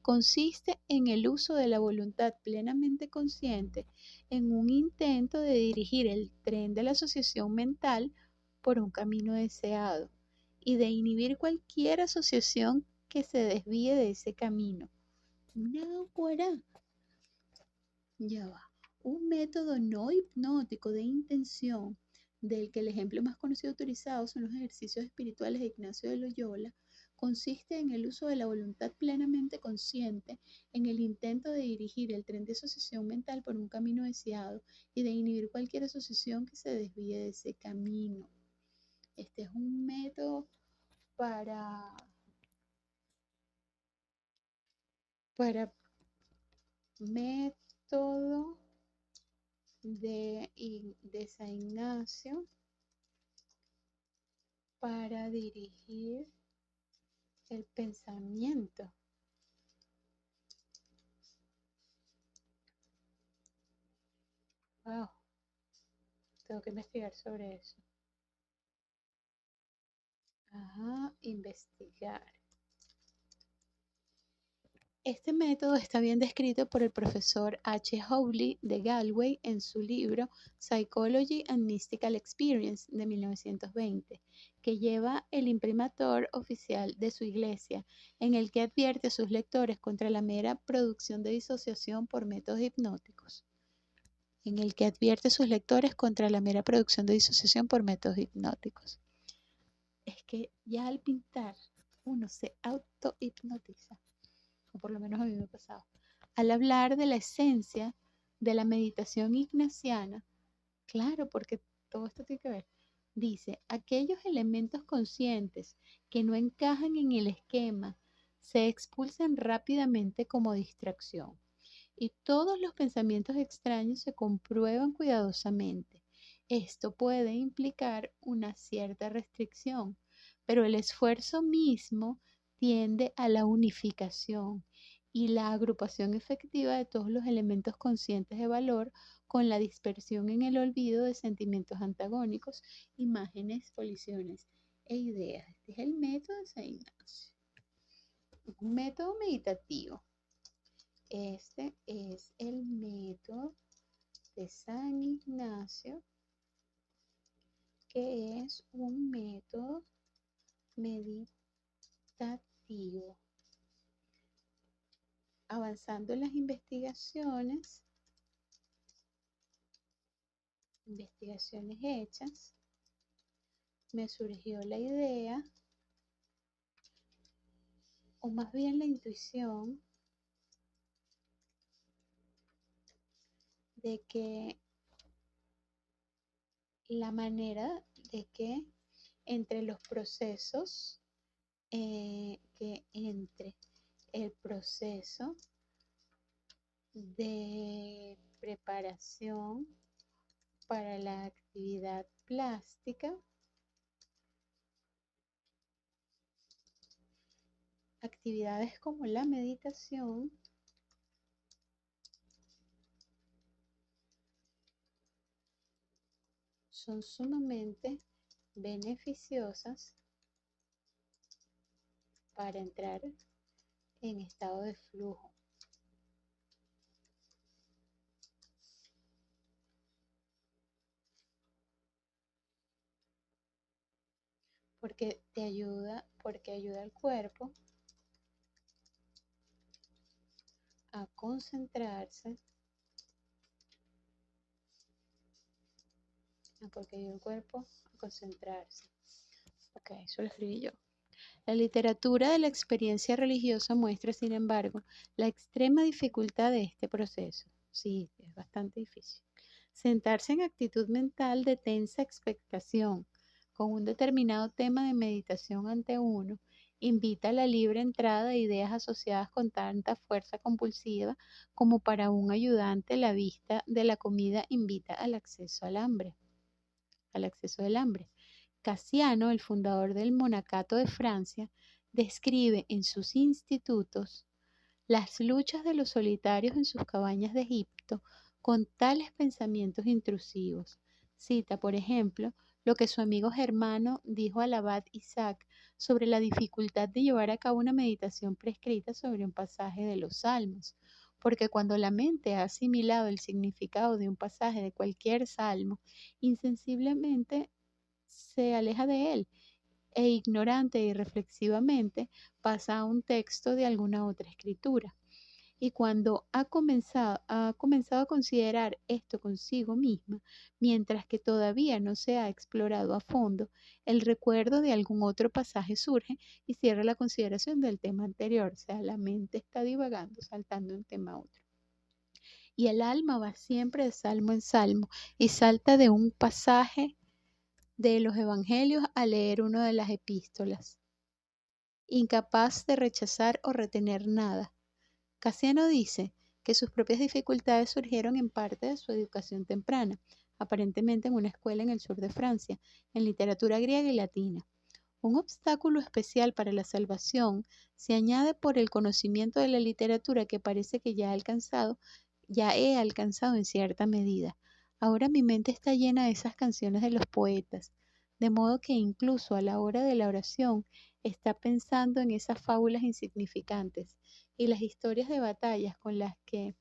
consiste en el uso de la voluntad plenamente consciente en un intento de dirigir el tren de la asociación mental por un camino deseado y de inhibir cualquier asociación que se desvíe de ese camino. Náguara, ya va. Un método no hipnótico de intención, del que el ejemplo más conocido y autorizado son los ejercicios espirituales de Ignacio de Loyola, consiste en el uso de la voluntad plenamente consciente en el intento de dirigir el tren de asociación mental por un camino deseado y de inhibir cualquier asociación que se desvíe de ese camino. Este es un método para método de San Ignacio para dirigir el pensamiento. Wow, tengo que investigar sobre eso. Ajá, investigar. Este método está bien descrito por el profesor H. Hawley de Galway en su libro Psychology and Mystical Experience de 1920, que lleva el imprimatur oficial de su iglesia, en el que advierte a sus lectores contra la mera producción de disociación por métodos hipnóticos. Es que ya al pintar uno se auto-hipnotiza, o por lo menos a mí me ha pasado. al hablar de la esencia de la meditación ignaciana, claro, porque todo esto tiene que ver, dice, aquellos elementos conscientes que no encajan en el esquema se expulsan rápidamente como distracción y todos los pensamientos extraños se comprueban cuidadosamente. Esto puede implicar una cierta restricción, pero el esfuerzo mismo tiende a la unificación y la agrupación efectiva de todos los elementos conscientes de valor con la dispersión en el olvido de sentimientos antagónicos, imágenes, colisiones e ideas. Este es el método de San Ignacio. Un método meditativo. Este es el método de San Ignacio, que es un método meditativo. Avanzando en las investigaciones hechas, me surgió la idea, o más bien la intuición, de que la manera de que entre los procesos, que entre el proceso de preparación para la actividad plástica, actividades como la meditación son sumamente beneficiosas para entrar en estado de flujo. Porque ayuda al cuerpo a concentrarse, porque ayuda al cuerpo a concentrarse. Ok, eso lo escribí yo. La literatura de la experiencia religiosa muestra, sin embargo, la extrema dificultad de este proceso. Sí, es bastante difícil. Sentarse en actitud mental de tensa expectación con un determinado tema de meditación ante uno invita a la libre entrada de ideas asociadas con tanta fuerza compulsiva como para un ayudante la vista de la comida invita al acceso al hambre, al acceso del hambre. Casiano, el fundador del monacato de Francia, describe en sus institutos las luchas de los solitarios en sus cabañas de Egipto con tales pensamientos intrusivos. Cita, por ejemplo, lo que su amigo Germano dijo al abad Isaac sobre la dificultad de llevar a cabo una meditación prescrita sobre un pasaje de los Salmos, porque cuando la mente ha asimilado el significado de un pasaje de cualquier salmo, insensiblemente se aleja de él e ignorante y reflexivamente pasa a un texto de alguna otra escritura. Y cuando ha comenzado a considerar esto consigo misma, mientras que todavía no se ha explorado a fondo, el recuerdo de algún otro pasaje surge y cierra la consideración del tema anterior. O sea, la mente está divagando, saltando de un tema a otro. Y el alma va siempre de salmo en salmo y salta de un pasaje de los evangelios a leer uno de las epístolas, incapaz de rechazar o retener nada. Casiano dice que sus propias dificultades surgieron en parte de su educación temprana, aparentemente en una escuela en el sur de Francia, en literatura griega y latina. Un obstáculo especial para la salvación se añade por el conocimiento de la literatura que parece que ya he alcanzado en cierta medida. Ahora mi mente está llena de esas canciones de los poetas, de modo que incluso a la hora de la oración está pensando en esas fábulas insignificantes y las historias de batallas con las que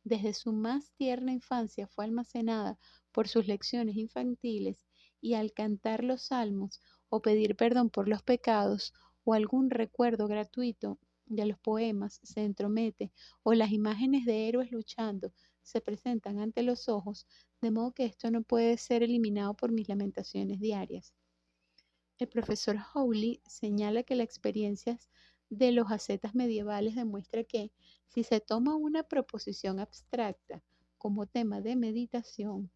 desde su más tierna infancia fue almacenada por sus lecciones infantiles, y al cantar los salmos o pedir perdón por los pecados o algún recuerdo gratuito de los poemas se entromete o las imágenes de héroes luchando se presentan ante los ojos, de modo que esto no puede ser eliminado por mis lamentaciones diarias. El profesor Howley señala que las experiencias de los ascetas medievales demuestra que si se toma una proposición abstracta como tema de meditación,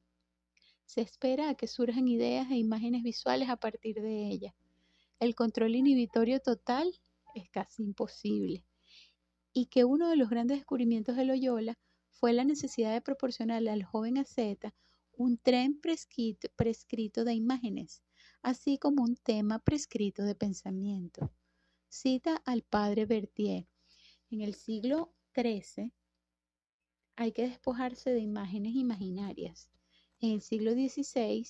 se espera a que surjan ideas e imágenes visuales a partir de ella. El control inhibitorio total es casi imposible. Y que uno de los grandes descubrimientos de Loyola fue la necesidad de proporcionarle al joven asceta un tren prescrito de imágenes, así como un tema prescrito de pensamiento. Cita al padre Berthier. En el siglo XIII hay que despojarse de imágenes imaginarias. En el siglo XVI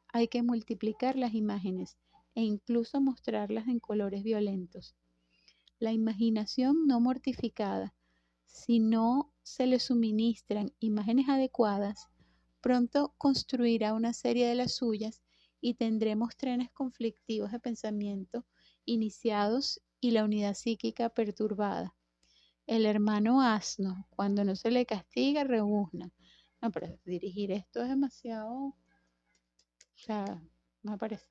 hay que multiplicar las imágenes e incluso mostrarlas en colores violentos. La imaginación no mortificada, si no se le suministran imágenes adecuadas, pronto construirá una serie de las suyas y tendremos trenes conflictivos de pensamiento iniciados y la unidad psíquica perturbada. El hermano asno, cuando no se le castiga, rebuzna. No, pero dirigir esto es demasiado, o sea, me parece.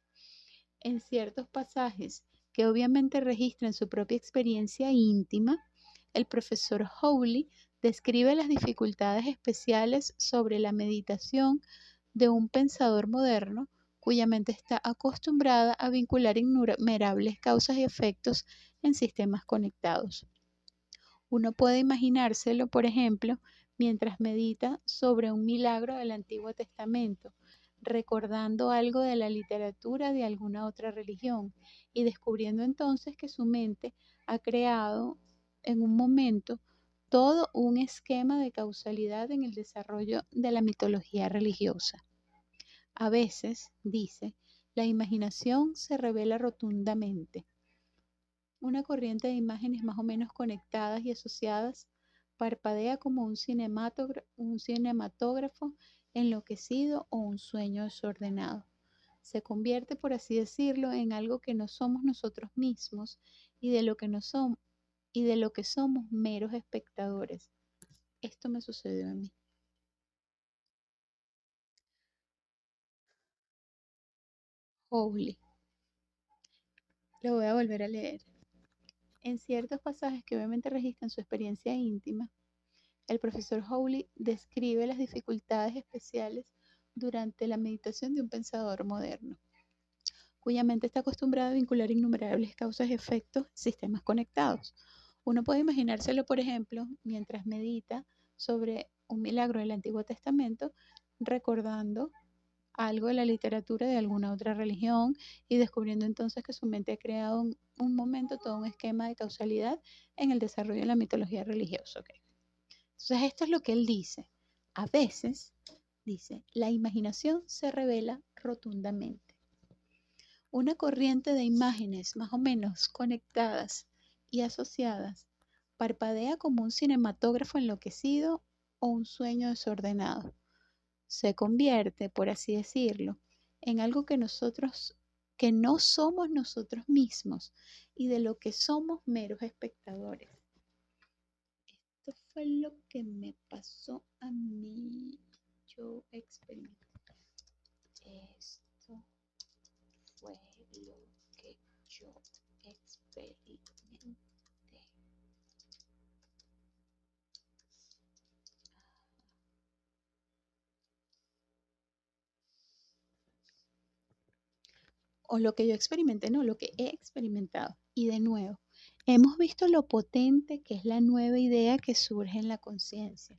En ciertos pasajes que obviamente registran su propia experiencia íntima, el profesor Howley describe las dificultades especiales sobre la meditación de un pensador moderno cuya mente está acostumbrada a vincular innumerables causas y efectos en sistemas conectados. Uno puede imaginárselo, por ejemplo, mientras medita sobre un milagro del Antiguo Testamento, recordando algo de la literatura de alguna otra religión y descubriendo entonces que su mente ha creado en un momento todo un esquema de causalidad en el desarrollo de la mitología religiosa. A veces, dice, la imaginación se revela rotundamente. Una corriente de imágenes más o menos conectadas y asociadas parpadea como un cinematógrafo enloquecido o un sueño desordenado. Se convierte, por así decirlo, en algo que no somos nosotros mismos y de lo que no somos y de lo que somos meros espectadores. Esto me sucedió a mí. Holy. Lo voy a volver a leer. En ciertos pasajes que obviamente registran su experiencia íntima, el profesor Howley describe las dificultades especiales durante la meditación de un pensador moderno, cuya mente está acostumbrada a vincular innumerables causas y efectos en sistemas conectados. Uno puede imaginárselo, por ejemplo, mientras medita sobre un milagro del Antiguo Testamento, recordando algo de la literatura de alguna otra religión y descubriendo entonces que su mente ha creado un momento, todo un esquema de causalidad en el desarrollo de la mitología religiosa. ¿Okay? Entonces esto es lo que él dice. A veces, dice, la imaginación se revela rotundamente. Una corriente de imágenes más o menos conectadas y asociadas parpadea como un cinematógrafo enloquecido o un sueño desordenado. Se convierte, por así decirlo, en algo que no somos nosotros mismos y de lo que somos meros espectadores. Esto fue lo que me pasó a mí. Yo experimenté. Esto fue lo que yo experimenté. O lo que yo experimenté, no, lo que he experimentado. Y de nuevo, hemos visto lo potente que es la nueva idea que surge en la conciencia.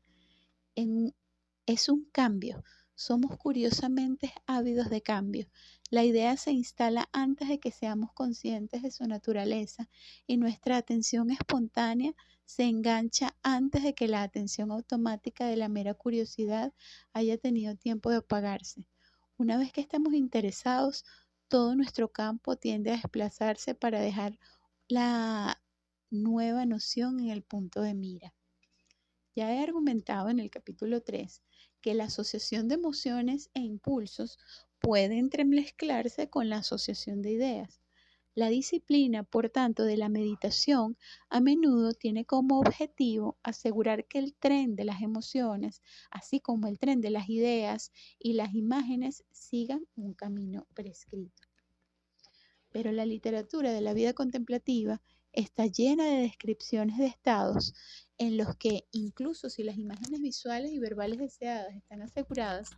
Es un cambio. Somos curiosamente ávidos de cambio. La idea se instala antes de que seamos conscientes de su naturaleza y nuestra atención espontánea se engancha antes de que la atención automática de la mera curiosidad haya tenido tiempo de apagarse. Una vez que estamos interesados, todo nuestro campo tiende a desplazarse para dejar la nueva noción en el punto de mira. Ya he argumentado en el capítulo 3 que la asociación de emociones e impulsos puede entremezclarse con la asociación de ideas. La disciplina, por tanto, de la meditación a menudo tiene como objetivo asegurar que el tren de las emociones, así como el tren de las ideas y las imágenes, sigan un camino prescrito. Pero la literatura de la vida contemplativa Está llena de descripciones de estados en los que, incluso si las imágenes visuales y verbales deseadas están aseguradas,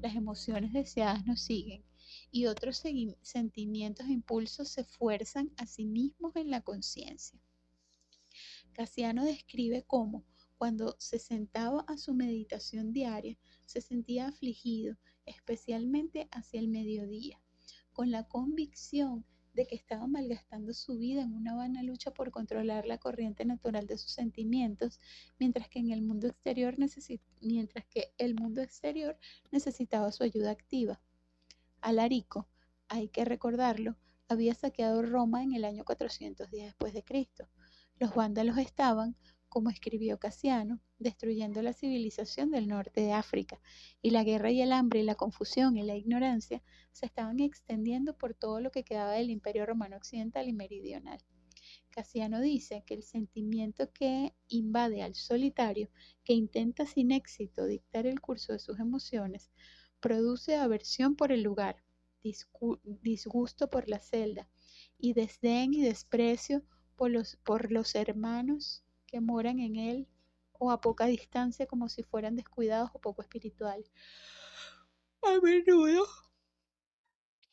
las emociones deseadas nos siguen y otros sentimientos e impulsos se fuerzan a sí mismos en la conciencia. Casiano describe cómo, cuando se sentaba a su meditación diaria, se sentía afligido, especialmente hacia el mediodía, con la convicción de que estaba malgastando su vida en una vana lucha por controlar la corriente natural de sus sentimientos, mientras que el mundo exterior necesitaba su ayuda activa. Alarico, hay que recordarlo, había saqueado Roma en el año 410 después de Cristo. Los vándalos estaban, como escribió Casiano, destruyendo la civilización del norte de África, y la guerra y el hambre y la confusión y la ignorancia se estaban extendiendo por todo lo que quedaba del Imperio Romano Occidental y Meridional. Casiano dice que el sentimiento que invade al solitario, que intenta sin éxito dictar el curso de sus emociones, produce aversión por el lugar, disgusto por la celda y desdén y desprecio por los hermanos que moran en él o a poca distancia como si fueran descuidados o poco espirituales. A menudo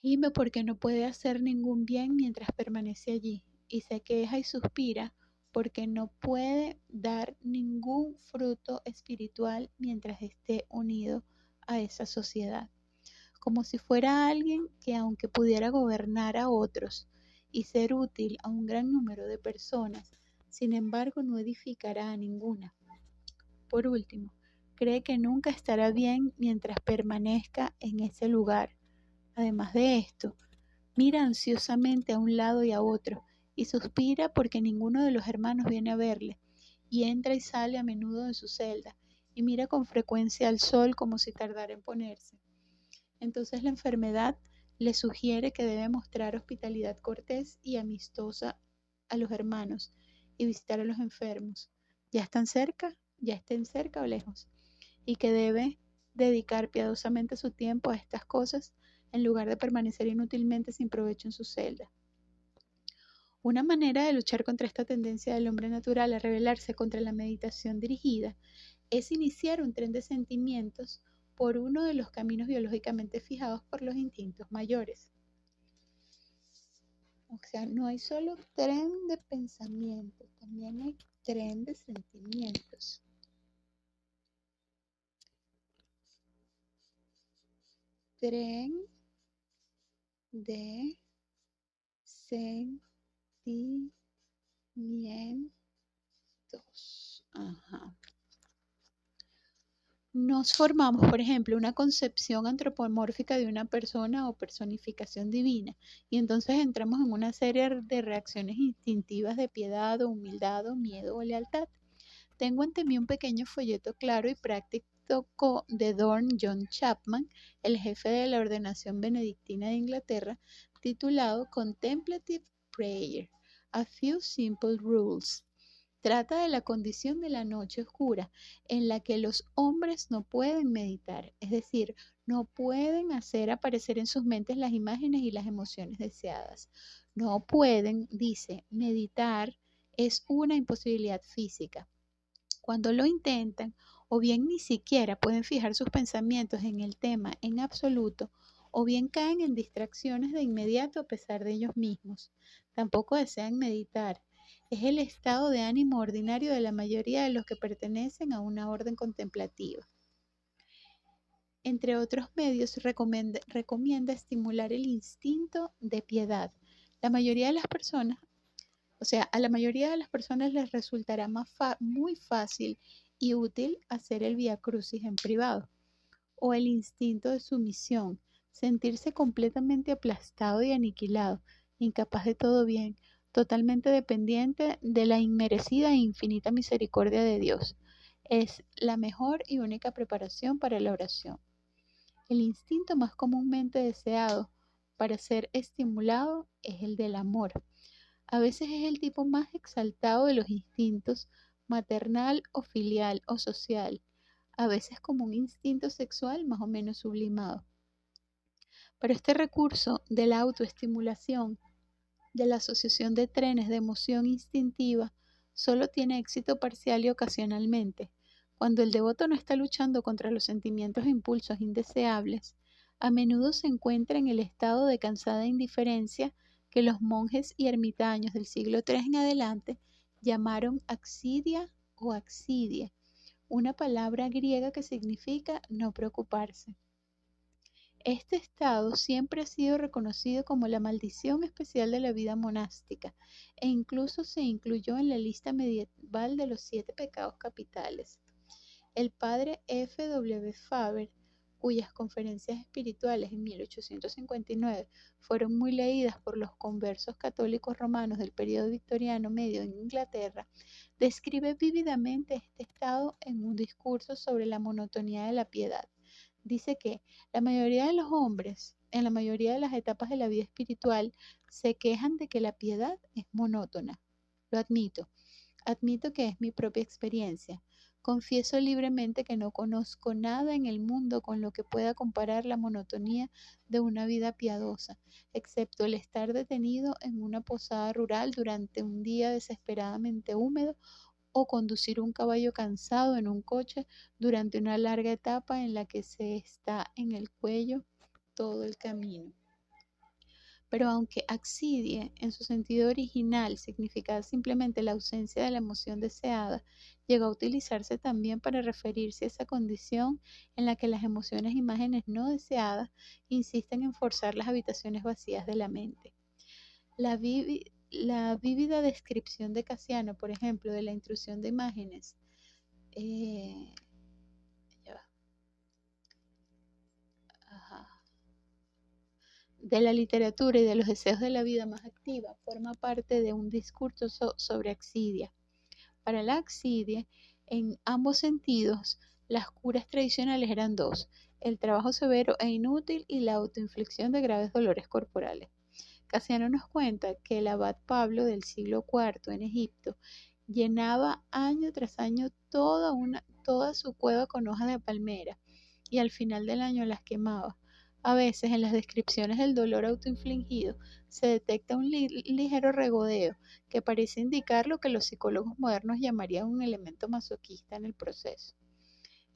gime porque no puede hacer ningún bien mientras permanece allí y se queja y suspira porque no puede dar ningún fruto espiritual mientras esté unido a esa sociedad, como si fuera alguien que, aunque pudiera gobernar a otros y ser útil a un gran número de personas, sin embargo no edificará a ninguna. Por último, cree que nunca estará bien mientras permanezca en ese lugar. Además de esto, mira ansiosamente a un lado y a otro y suspira porque ninguno de los hermanos viene a verle, y entra y sale a menudo de su celda y mira con frecuencia al sol como si tardara en ponerse. Entonces la enfermedad le sugiere que debe mostrar hospitalidad cortés y amistosa a los hermanos y visitar a los enfermos, ya estén cerca o lejos, y que debe dedicar piadosamente su tiempo a estas cosas en lugar de permanecer inútilmente sin provecho en su celda. Una manera de luchar contra esta tendencia del hombre natural a rebelarse contra la meditación dirigida es iniciar un tren de sentimientos por uno de los caminos biológicamente fijados por los instintos mayores. O sea, no hay solo tren de pensamientos, también hay tren de sentimientos. Tren de sentimientos. Ajá. Nos formamos, por ejemplo, una concepción antropomórfica de una persona o personificación divina, y entonces entramos en una serie de reacciones instintivas de piedad o humildad o miedo o lealtad. Tengo ante mí un pequeño folleto claro y práctico de Don John Chapman, el jefe de la ordenación benedictina de Inglaterra, titulado Contemplative Prayer, A Few Simple Rules. Trata de la condición de la noche oscura en la que los hombres no pueden meditar, es decir, no pueden hacer aparecer en sus mentes las imágenes y las emociones deseadas. No pueden, dice, meditar es una imposibilidad física. Cuando lo intentan, o bien ni siquiera pueden fijar sus pensamientos en el tema en absoluto, o bien caen en distracciones de inmediato a pesar de ellos mismos. Tampoco desean meditar. Es el estado de ánimo ordinario de la mayoría de los que pertenecen a una orden contemplativa. Entre otros medios, recomienda estimular el instinto de piedad. La mayoría de las personas, a la mayoría de las personas les resultará muy fácil y útil hacer el Vía Crucis en privado, o el instinto de sumisión, sentirse completamente aplastado y aniquilado, incapaz de todo bien, totalmente dependiente de la inmerecida e infinita misericordia de Dios. Es la mejor y única preparación para la oración. El instinto más comúnmente deseado para ser estimulado es el del amor. A veces es el tipo más exaltado de los instintos, maternal o filial o social, a veces como un instinto sexual más o menos sublimado. Pero este recurso de la autoestimulación de la asociación de trenes de emoción instintiva solo tiene éxito parcial y ocasionalmente. Cuando el devoto no está luchando contra los sentimientos e impulsos indeseables, a menudo se encuentra en el estado de cansada indiferencia que los monjes y ermitaños del siglo III en adelante llamaron axidia o axidia, una palabra griega que significa no preocuparse. Este estado siempre ha sido reconocido como la maldición especial de la vida monástica e incluso se incluyó en la lista medieval de los 7 pecados capitales. El padre F. W. Faber, cuyas conferencias espirituales en 1859 fueron muy leídas por los conversos católicos romanos del periodo victoriano medio en Inglaterra, describe vívidamente este estado en un discurso sobre la monotonía de la piedad. Dice que la mayoría de los hombres, en la mayoría de las etapas de la vida espiritual, se quejan de que la piedad es monótona. Lo admito. Admito que es mi propia experiencia. Confieso libremente que no conozco nada en el mundo con lo que pueda comparar la monotonía de una vida piadosa, excepto el estar detenido en una posada rural durante un día desesperadamente húmedo o conducir un caballo cansado en un coche durante una larga etapa en la que se está en el cuello todo el camino. Pero aunque axidie en su sentido original significaba simplemente la ausencia de la emoción deseada, llegó a utilizarse también para referirse a esa condición en la que las emociones e imágenes no deseadas insisten en forzar las habitaciones vacías de la mente. La vívida descripción de Casiano, por ejemplo, de la intrusión de imágenes, eh, ya va, ajá, de la literatura y de los deseos de la vida más activa, forma parte de un discurso sobre axidia. Para la axidia, en ambos sentidos, las curas tradicionales eran dos: el trabajo severo e inútil y la autoinflicción de graves dolores corporales. Casiano nos cuenta que el abad Pablo del siglo IV en Egipto llenaba año tras año toda su cueva con hojas de palmera y al final del año las quemaba. A veces en las descripciones del dolor autoinfligido se detecta un ligero regodeo que parece indicar lo que los psicólogos modernos llamarían un elemento masoquista en el proceso.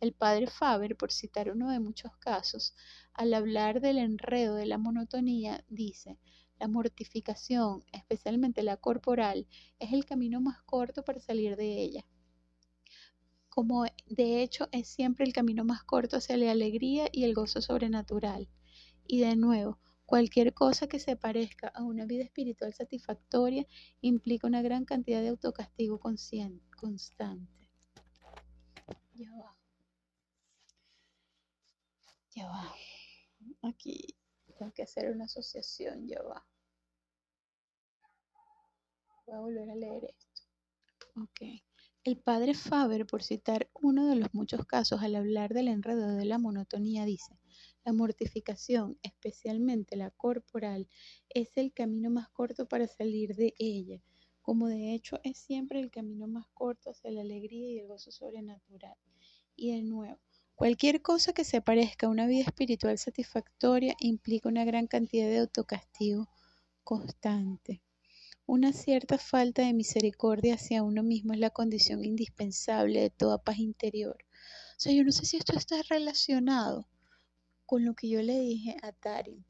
El padre Faber, por citar uno de muchos casos, al hablar del enredo de la monotonía, dice: la mortificación, especialmente la corporal, es el camino más corto para salir de ella, como de hecho es siempre el camino más corto hacia la alegría y el gozo sobrenatural. Y de nuevo, cualquier cosa que se parezca a una vida espiritual satisfactoria implica una gran cantidad de autocastigo constante. Ya va. Aquí tengo que hacer una asociación, ya va. Voy a volver a leer esto. Ok. El padre Faber, por citar uno de los muchos casos al hablar del enredo de la monotonía, dice: la mortificación, especialmente la corporal, es el camino más corto para salir de ella, como de hecho es siempre el camino más corto hacia la alegría y el gozo sobrenatural. Y de nuevo, cualquier cosa que se parezca a una vida espiritual satisfactoria implica una gran cantidad de autocastigo constante. Una cierta falta de misericordia hacia uno mismo es la condición indispensable de toda paz interior. O sea, yo no sé si esto está relacionado con lo que yo le dije a Tari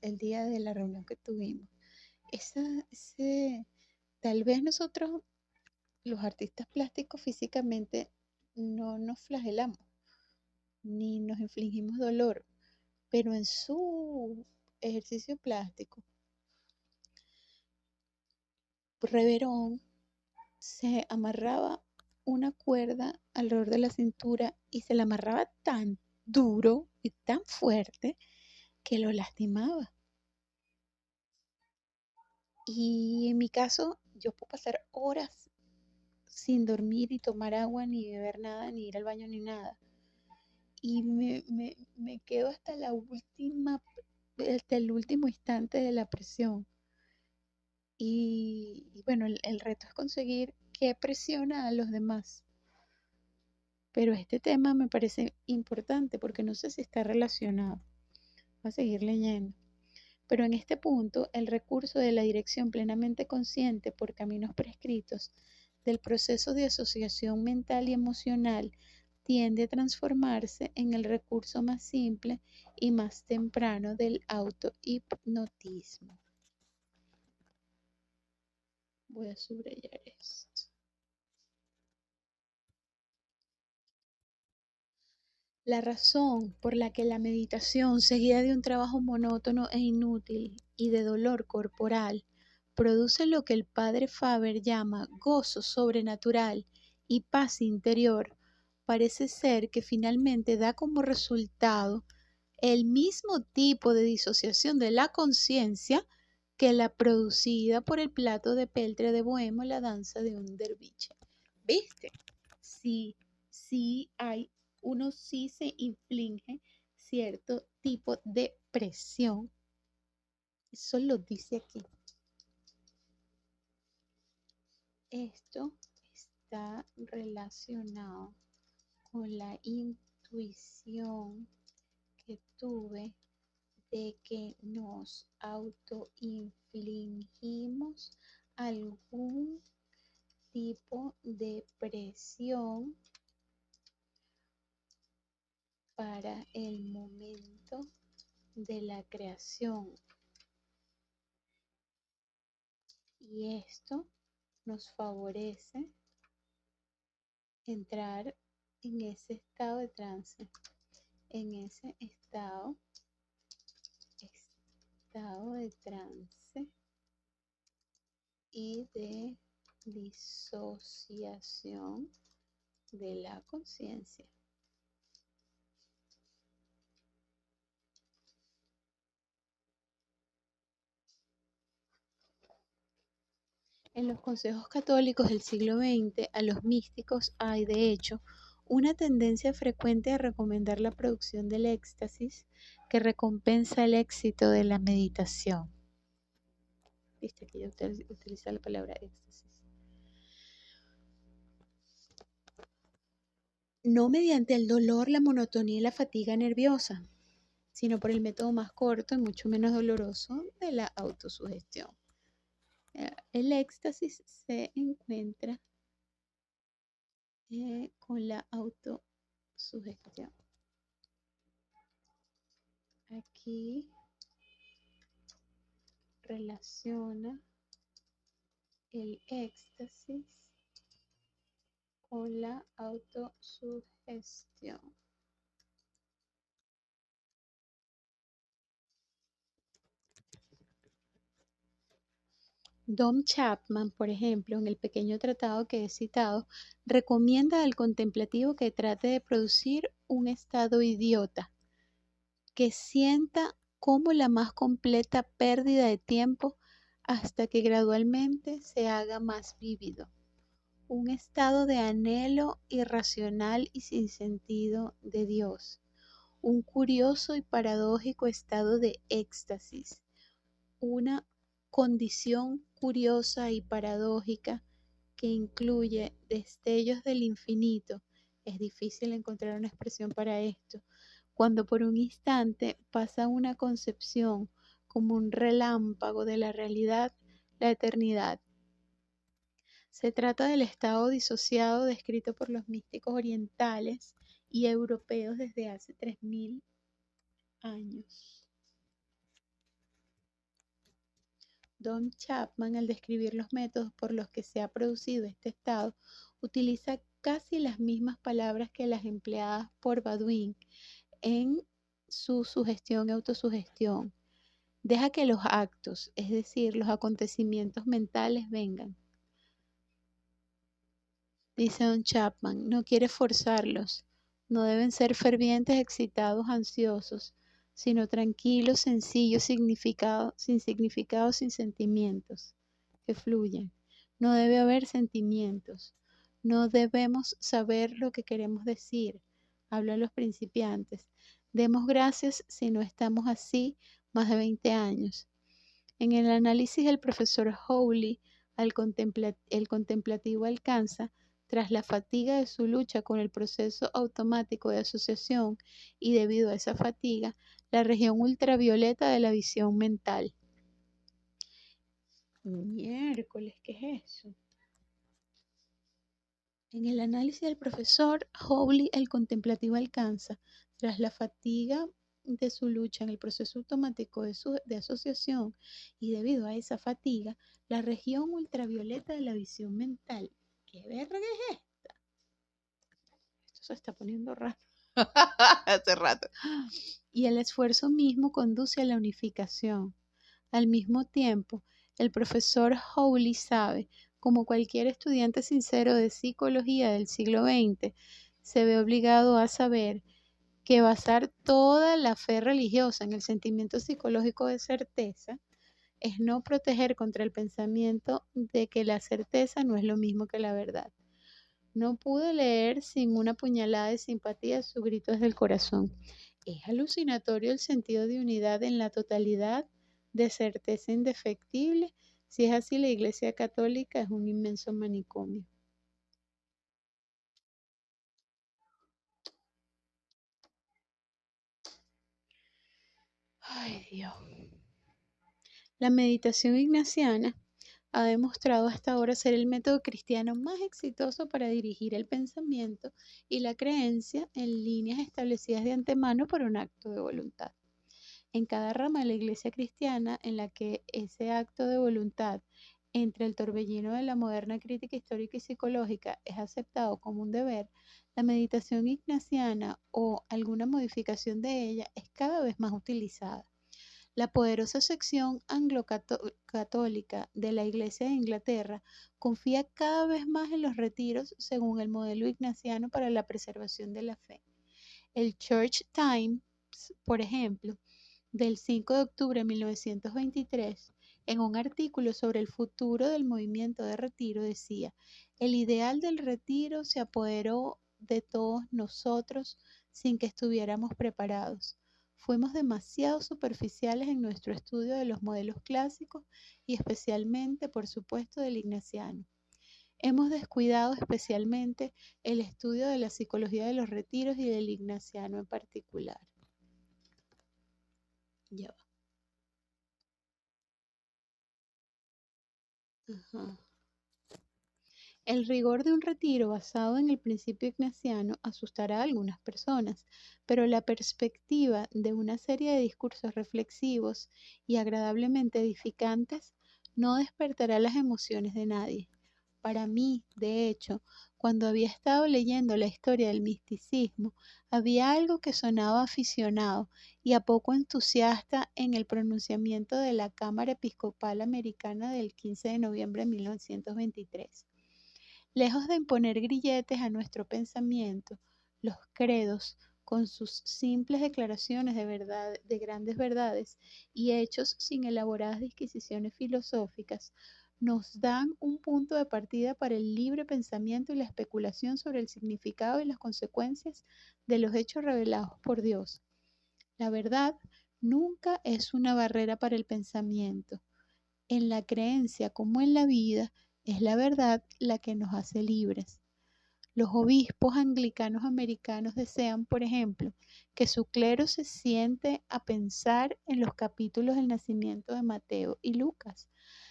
el día de la reunión que tuvimos. Tal vez nosotros, los artistas plásticos, físicamente no nos flagelamos ni nos infligimos dolor, pero en su ejercicio plástico, Reverón se amarraba una cuerda alrededor de la cintura y se la amarraba tan duro y tan fuerte que lo lastimaba. Y en mi caso, yo puedo pasar horas sin dormir y tomar agua, ni beber nada, ni ir al baño, ni nada. Y me quedo hasta hasta el último instante de la presión. Y bueno, el reto es conseguir que presiona a los demás. Pero este tema me parece importante porque no sé si está relacionado. Voy a seguir leyendo. Pero en este punto, el recurso de la dirección plenamente consciente por caminos prescritos del proceso de asociación mental y emocional tiende a transformarse en el recurso más simple y más temprano del autohipnotismo. Voy a subrayar esto. La razón por la que la meditación, seguida de un trabajo monótono e inútil y de dolor corporal, produce lo que el padre Faber llama gozo sobrenatural y paz interior, parece ser que finalmente da como resultado el mismo tipo de disociación de la conciencia que la producida por el plato de peltre de Bohemo, la danza de un derviche. ¿Viste? Sí hay, uno sí se inflige cierto tipo de presión. Eso lo dice aquí. Esto está relacionado con la intuición que tuve de que nos autoinfligimos algún tipo de presión para el momento de la creación. Y esto nos favorece entrar en ese estado de trance, en ese estado de trance y de disociación de la conciencia. En los consejos católicos del siglo XX, a los místicos hay, de hecho, una tendencia frecuente a recomendar la producción del éxtasis que recompensa el éxito de la meditación. Viste que yo utilizo la palabra éxtasis. No mediante el dolor, la monotonía y la fatiga nerviosa, sino por el método más corto y mucho menos doloroso de la autosugestión. El éxtasis se encuentra con la autosugestión. Aquí relaciona el éxtasis con la autosugestión. Don Chapman, por ejemplo, en el pequeño tratado que he citado, recomienda al contemplativo que trate de producir un estado idiota, que sienta como la más completa pérdida de tiempo hasta que gradualmente se haga más vívido. Un estado de anhelo irracional y sin sentido de Dios. Un curioso y paradójico estado de éxtasis. Una condición curiosa y paradójica que incluye destellos del infinito. Es difícil encontrar una expresión para esto. Cuando por un instante pasa una concepción como un relámpago de la realidad, la eternidad. Se trata del estado disociado descrito por los místicos orientales y europeos desde hace 3000 años. Don Chapman, al describir los métodos por los que se ha producido este estado, utiliza casi las mismas palabras que las empleadas por Baldwin en su sugestión y autosugestión. Deja que los actos, es decir, los acontecimientos mentales vengan. Dice Don Chapman, no quiere forzarlos. No deben ser fervientes, excitados, ansiosos, sino tranquilos, sencillos, sin significado, sin sentimientos, que fluyen. No debe haber sentimientos. No debemos saber lo que queremos decir. Hablan los principiantes. Demos gracias si no estamos así más de 20 años. En el análisis del profesor Howley, el contemplativo alcanza Tras la fatiga de su lucha con el proceso automático de asociación y debido a esa fatiga, la región ultravioleta de la visión mental. Miércoles, ¿qué es eso? En el análisis del profesor Howley, el contemplativo alcanza, tras la fatiga de su lucha en el proceso automático de asociación y debido a esa fatiga, la región ultravioleta de la visión mental. ¿Qué verga es esto? Esto se está poniendo raro. Hace rato. Y el esfuerzo mismo conduce a la unificación. Al mismo tiempo, el profesor Howley sabe, como cualquier estudiante sincero de psicología del siglo XX, se ve obligado a saber que basar toda la fe religiosa en el sentimiento psicológico de certeza es no proteger contra el pensamiento de que la certeza no es lo mismo que la verdad. No pude leer sin una puñalada de simpatía su grito desde el corazón. Es alucinatorio el sentido de unidad en la totalidad, de certeza indefectible. Si es así, la Iglesia Católica es un inmenso manicomio. Ay, Dios. La meditación ignaciana ha demostrado hasta ahora ser el método cristiano más exitoso para dirigir el pensamiento y la creencia en líneas establecidas de antemano por un acto de voluntad. En cada rama de la iglesia cristiana en la que ese acto de voluntad entre el torbellino de la moderna crítica histórica y psicológica es aceptado como un deber, la meditación ignaciana o alguna modificación de ella es cada vez más utilizada. La poderosa sección anglo-católica de la Iglesia de Inglaterra confía cada vez más en los retiros según el modelo ignaciano para la preservación de la fe. El Church Times, por ejemplo, del 5 de octubre de 1923, en un artículo sobre el futuro del movimiento de retiro, decía: el ideal del retiro se apoderó de todos nosotros sin que estuviéramos preparados. Fuimos demasiado superficiales en nuestro estudio de los modelos clásicos y especialmente, por supuesto, del ignaciano. Hemos descuidado especialmente el estudio de la psicología de los retiros y del ignaciano en particular. Ya va. Ajá. El rigor de un retiro basado en el principio ignaciano asustará a algunas personas, pero la perspectiva de una serie de discursos reflexivos y agradablemente edificantes no despertará las emociones de nadie. Para mí, de hecho, cuando había estado leyendo la historia del misticismo, había algo que sonaba aficionado y a poco entusiasta en el pronunciamiento de la Cámara Episcopal Americana del 15 de noviembre de 1923. Lejos de imponer grilletes a nuestro pensamiento, los credos, con sus simples declaraciones de verdad, de grandes verdades y hechos sin elaboradas disquisiciones filosóficas, nos dan un punto de partida para el libre pensamiento y la especulación sobre el significado y las consecuencias de los hechos revelados por Dios. La verdad nunca es una barrera para el pensamiento. En la creencia como en la vida, es la verdad la que nos hace libres. Los obispos anglicanos americanos desean, por ejemplo, que su clero se siente a pensar en los capítulos del nacimiento de Mateo y Lucas.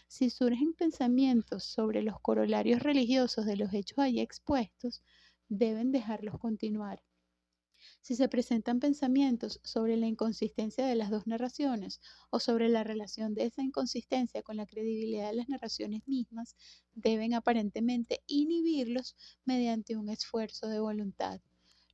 Si surgen pensamientos sobre los corolarios religiosos de los hechos allí expuestos, deben dejarlos continuar. Si se presentan pensamientos sobre la inconsistencia de las dos narraciones o sobre la relación de esa inconsistencia con la credibilidad de las narraciones mismas, deben aparentemente inhibirlos mediante un esfuerzo de voluntad.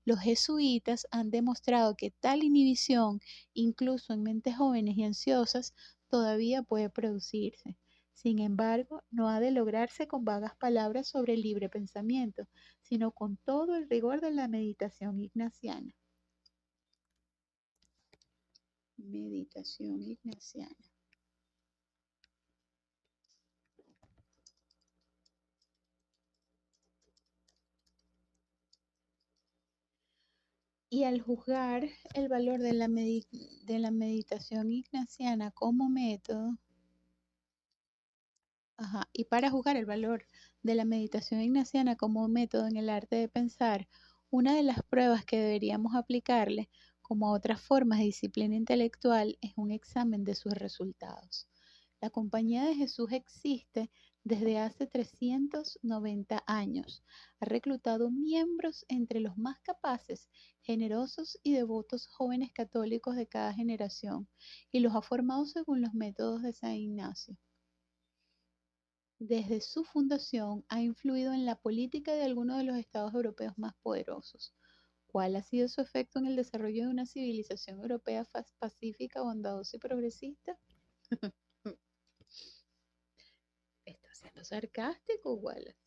Los jesuitas han demostrado que tal inhibición, incluso en mentes jóvenes y ansiosas, todavía puede producirse. Sin embargo, no ha de lograrse con vagas palabras sobre el libre pensamiento, sino con todo el rigor de la meditación ignaciana. Meditación ignaciana. Y al juzgar el valor de la meditación ignaciana como método, Ajá. Y para juzgar el valor de la meditación ignaciana como método en el arte de pensar, una de las pruebas que deberíamos aplicarle, como a otras formas de disciplina intelectual, es un examen de sus resultados. La Compañía de Jesús existe desde hace 390 años. Ha reclutado miembros entre los más capaces, generosos y devotos jóvenes católicos de cada generación y los ha formado según los métodos de San Ignacio. Desde su fundación ha influido en la política de algunos de los estados europeos más poderosos. ¿Cuál ha sido su efecto en el desarrollo de una civilización europea pacífica, bondadosa y progresista? ¿Está siendo sarcástico, Wallace?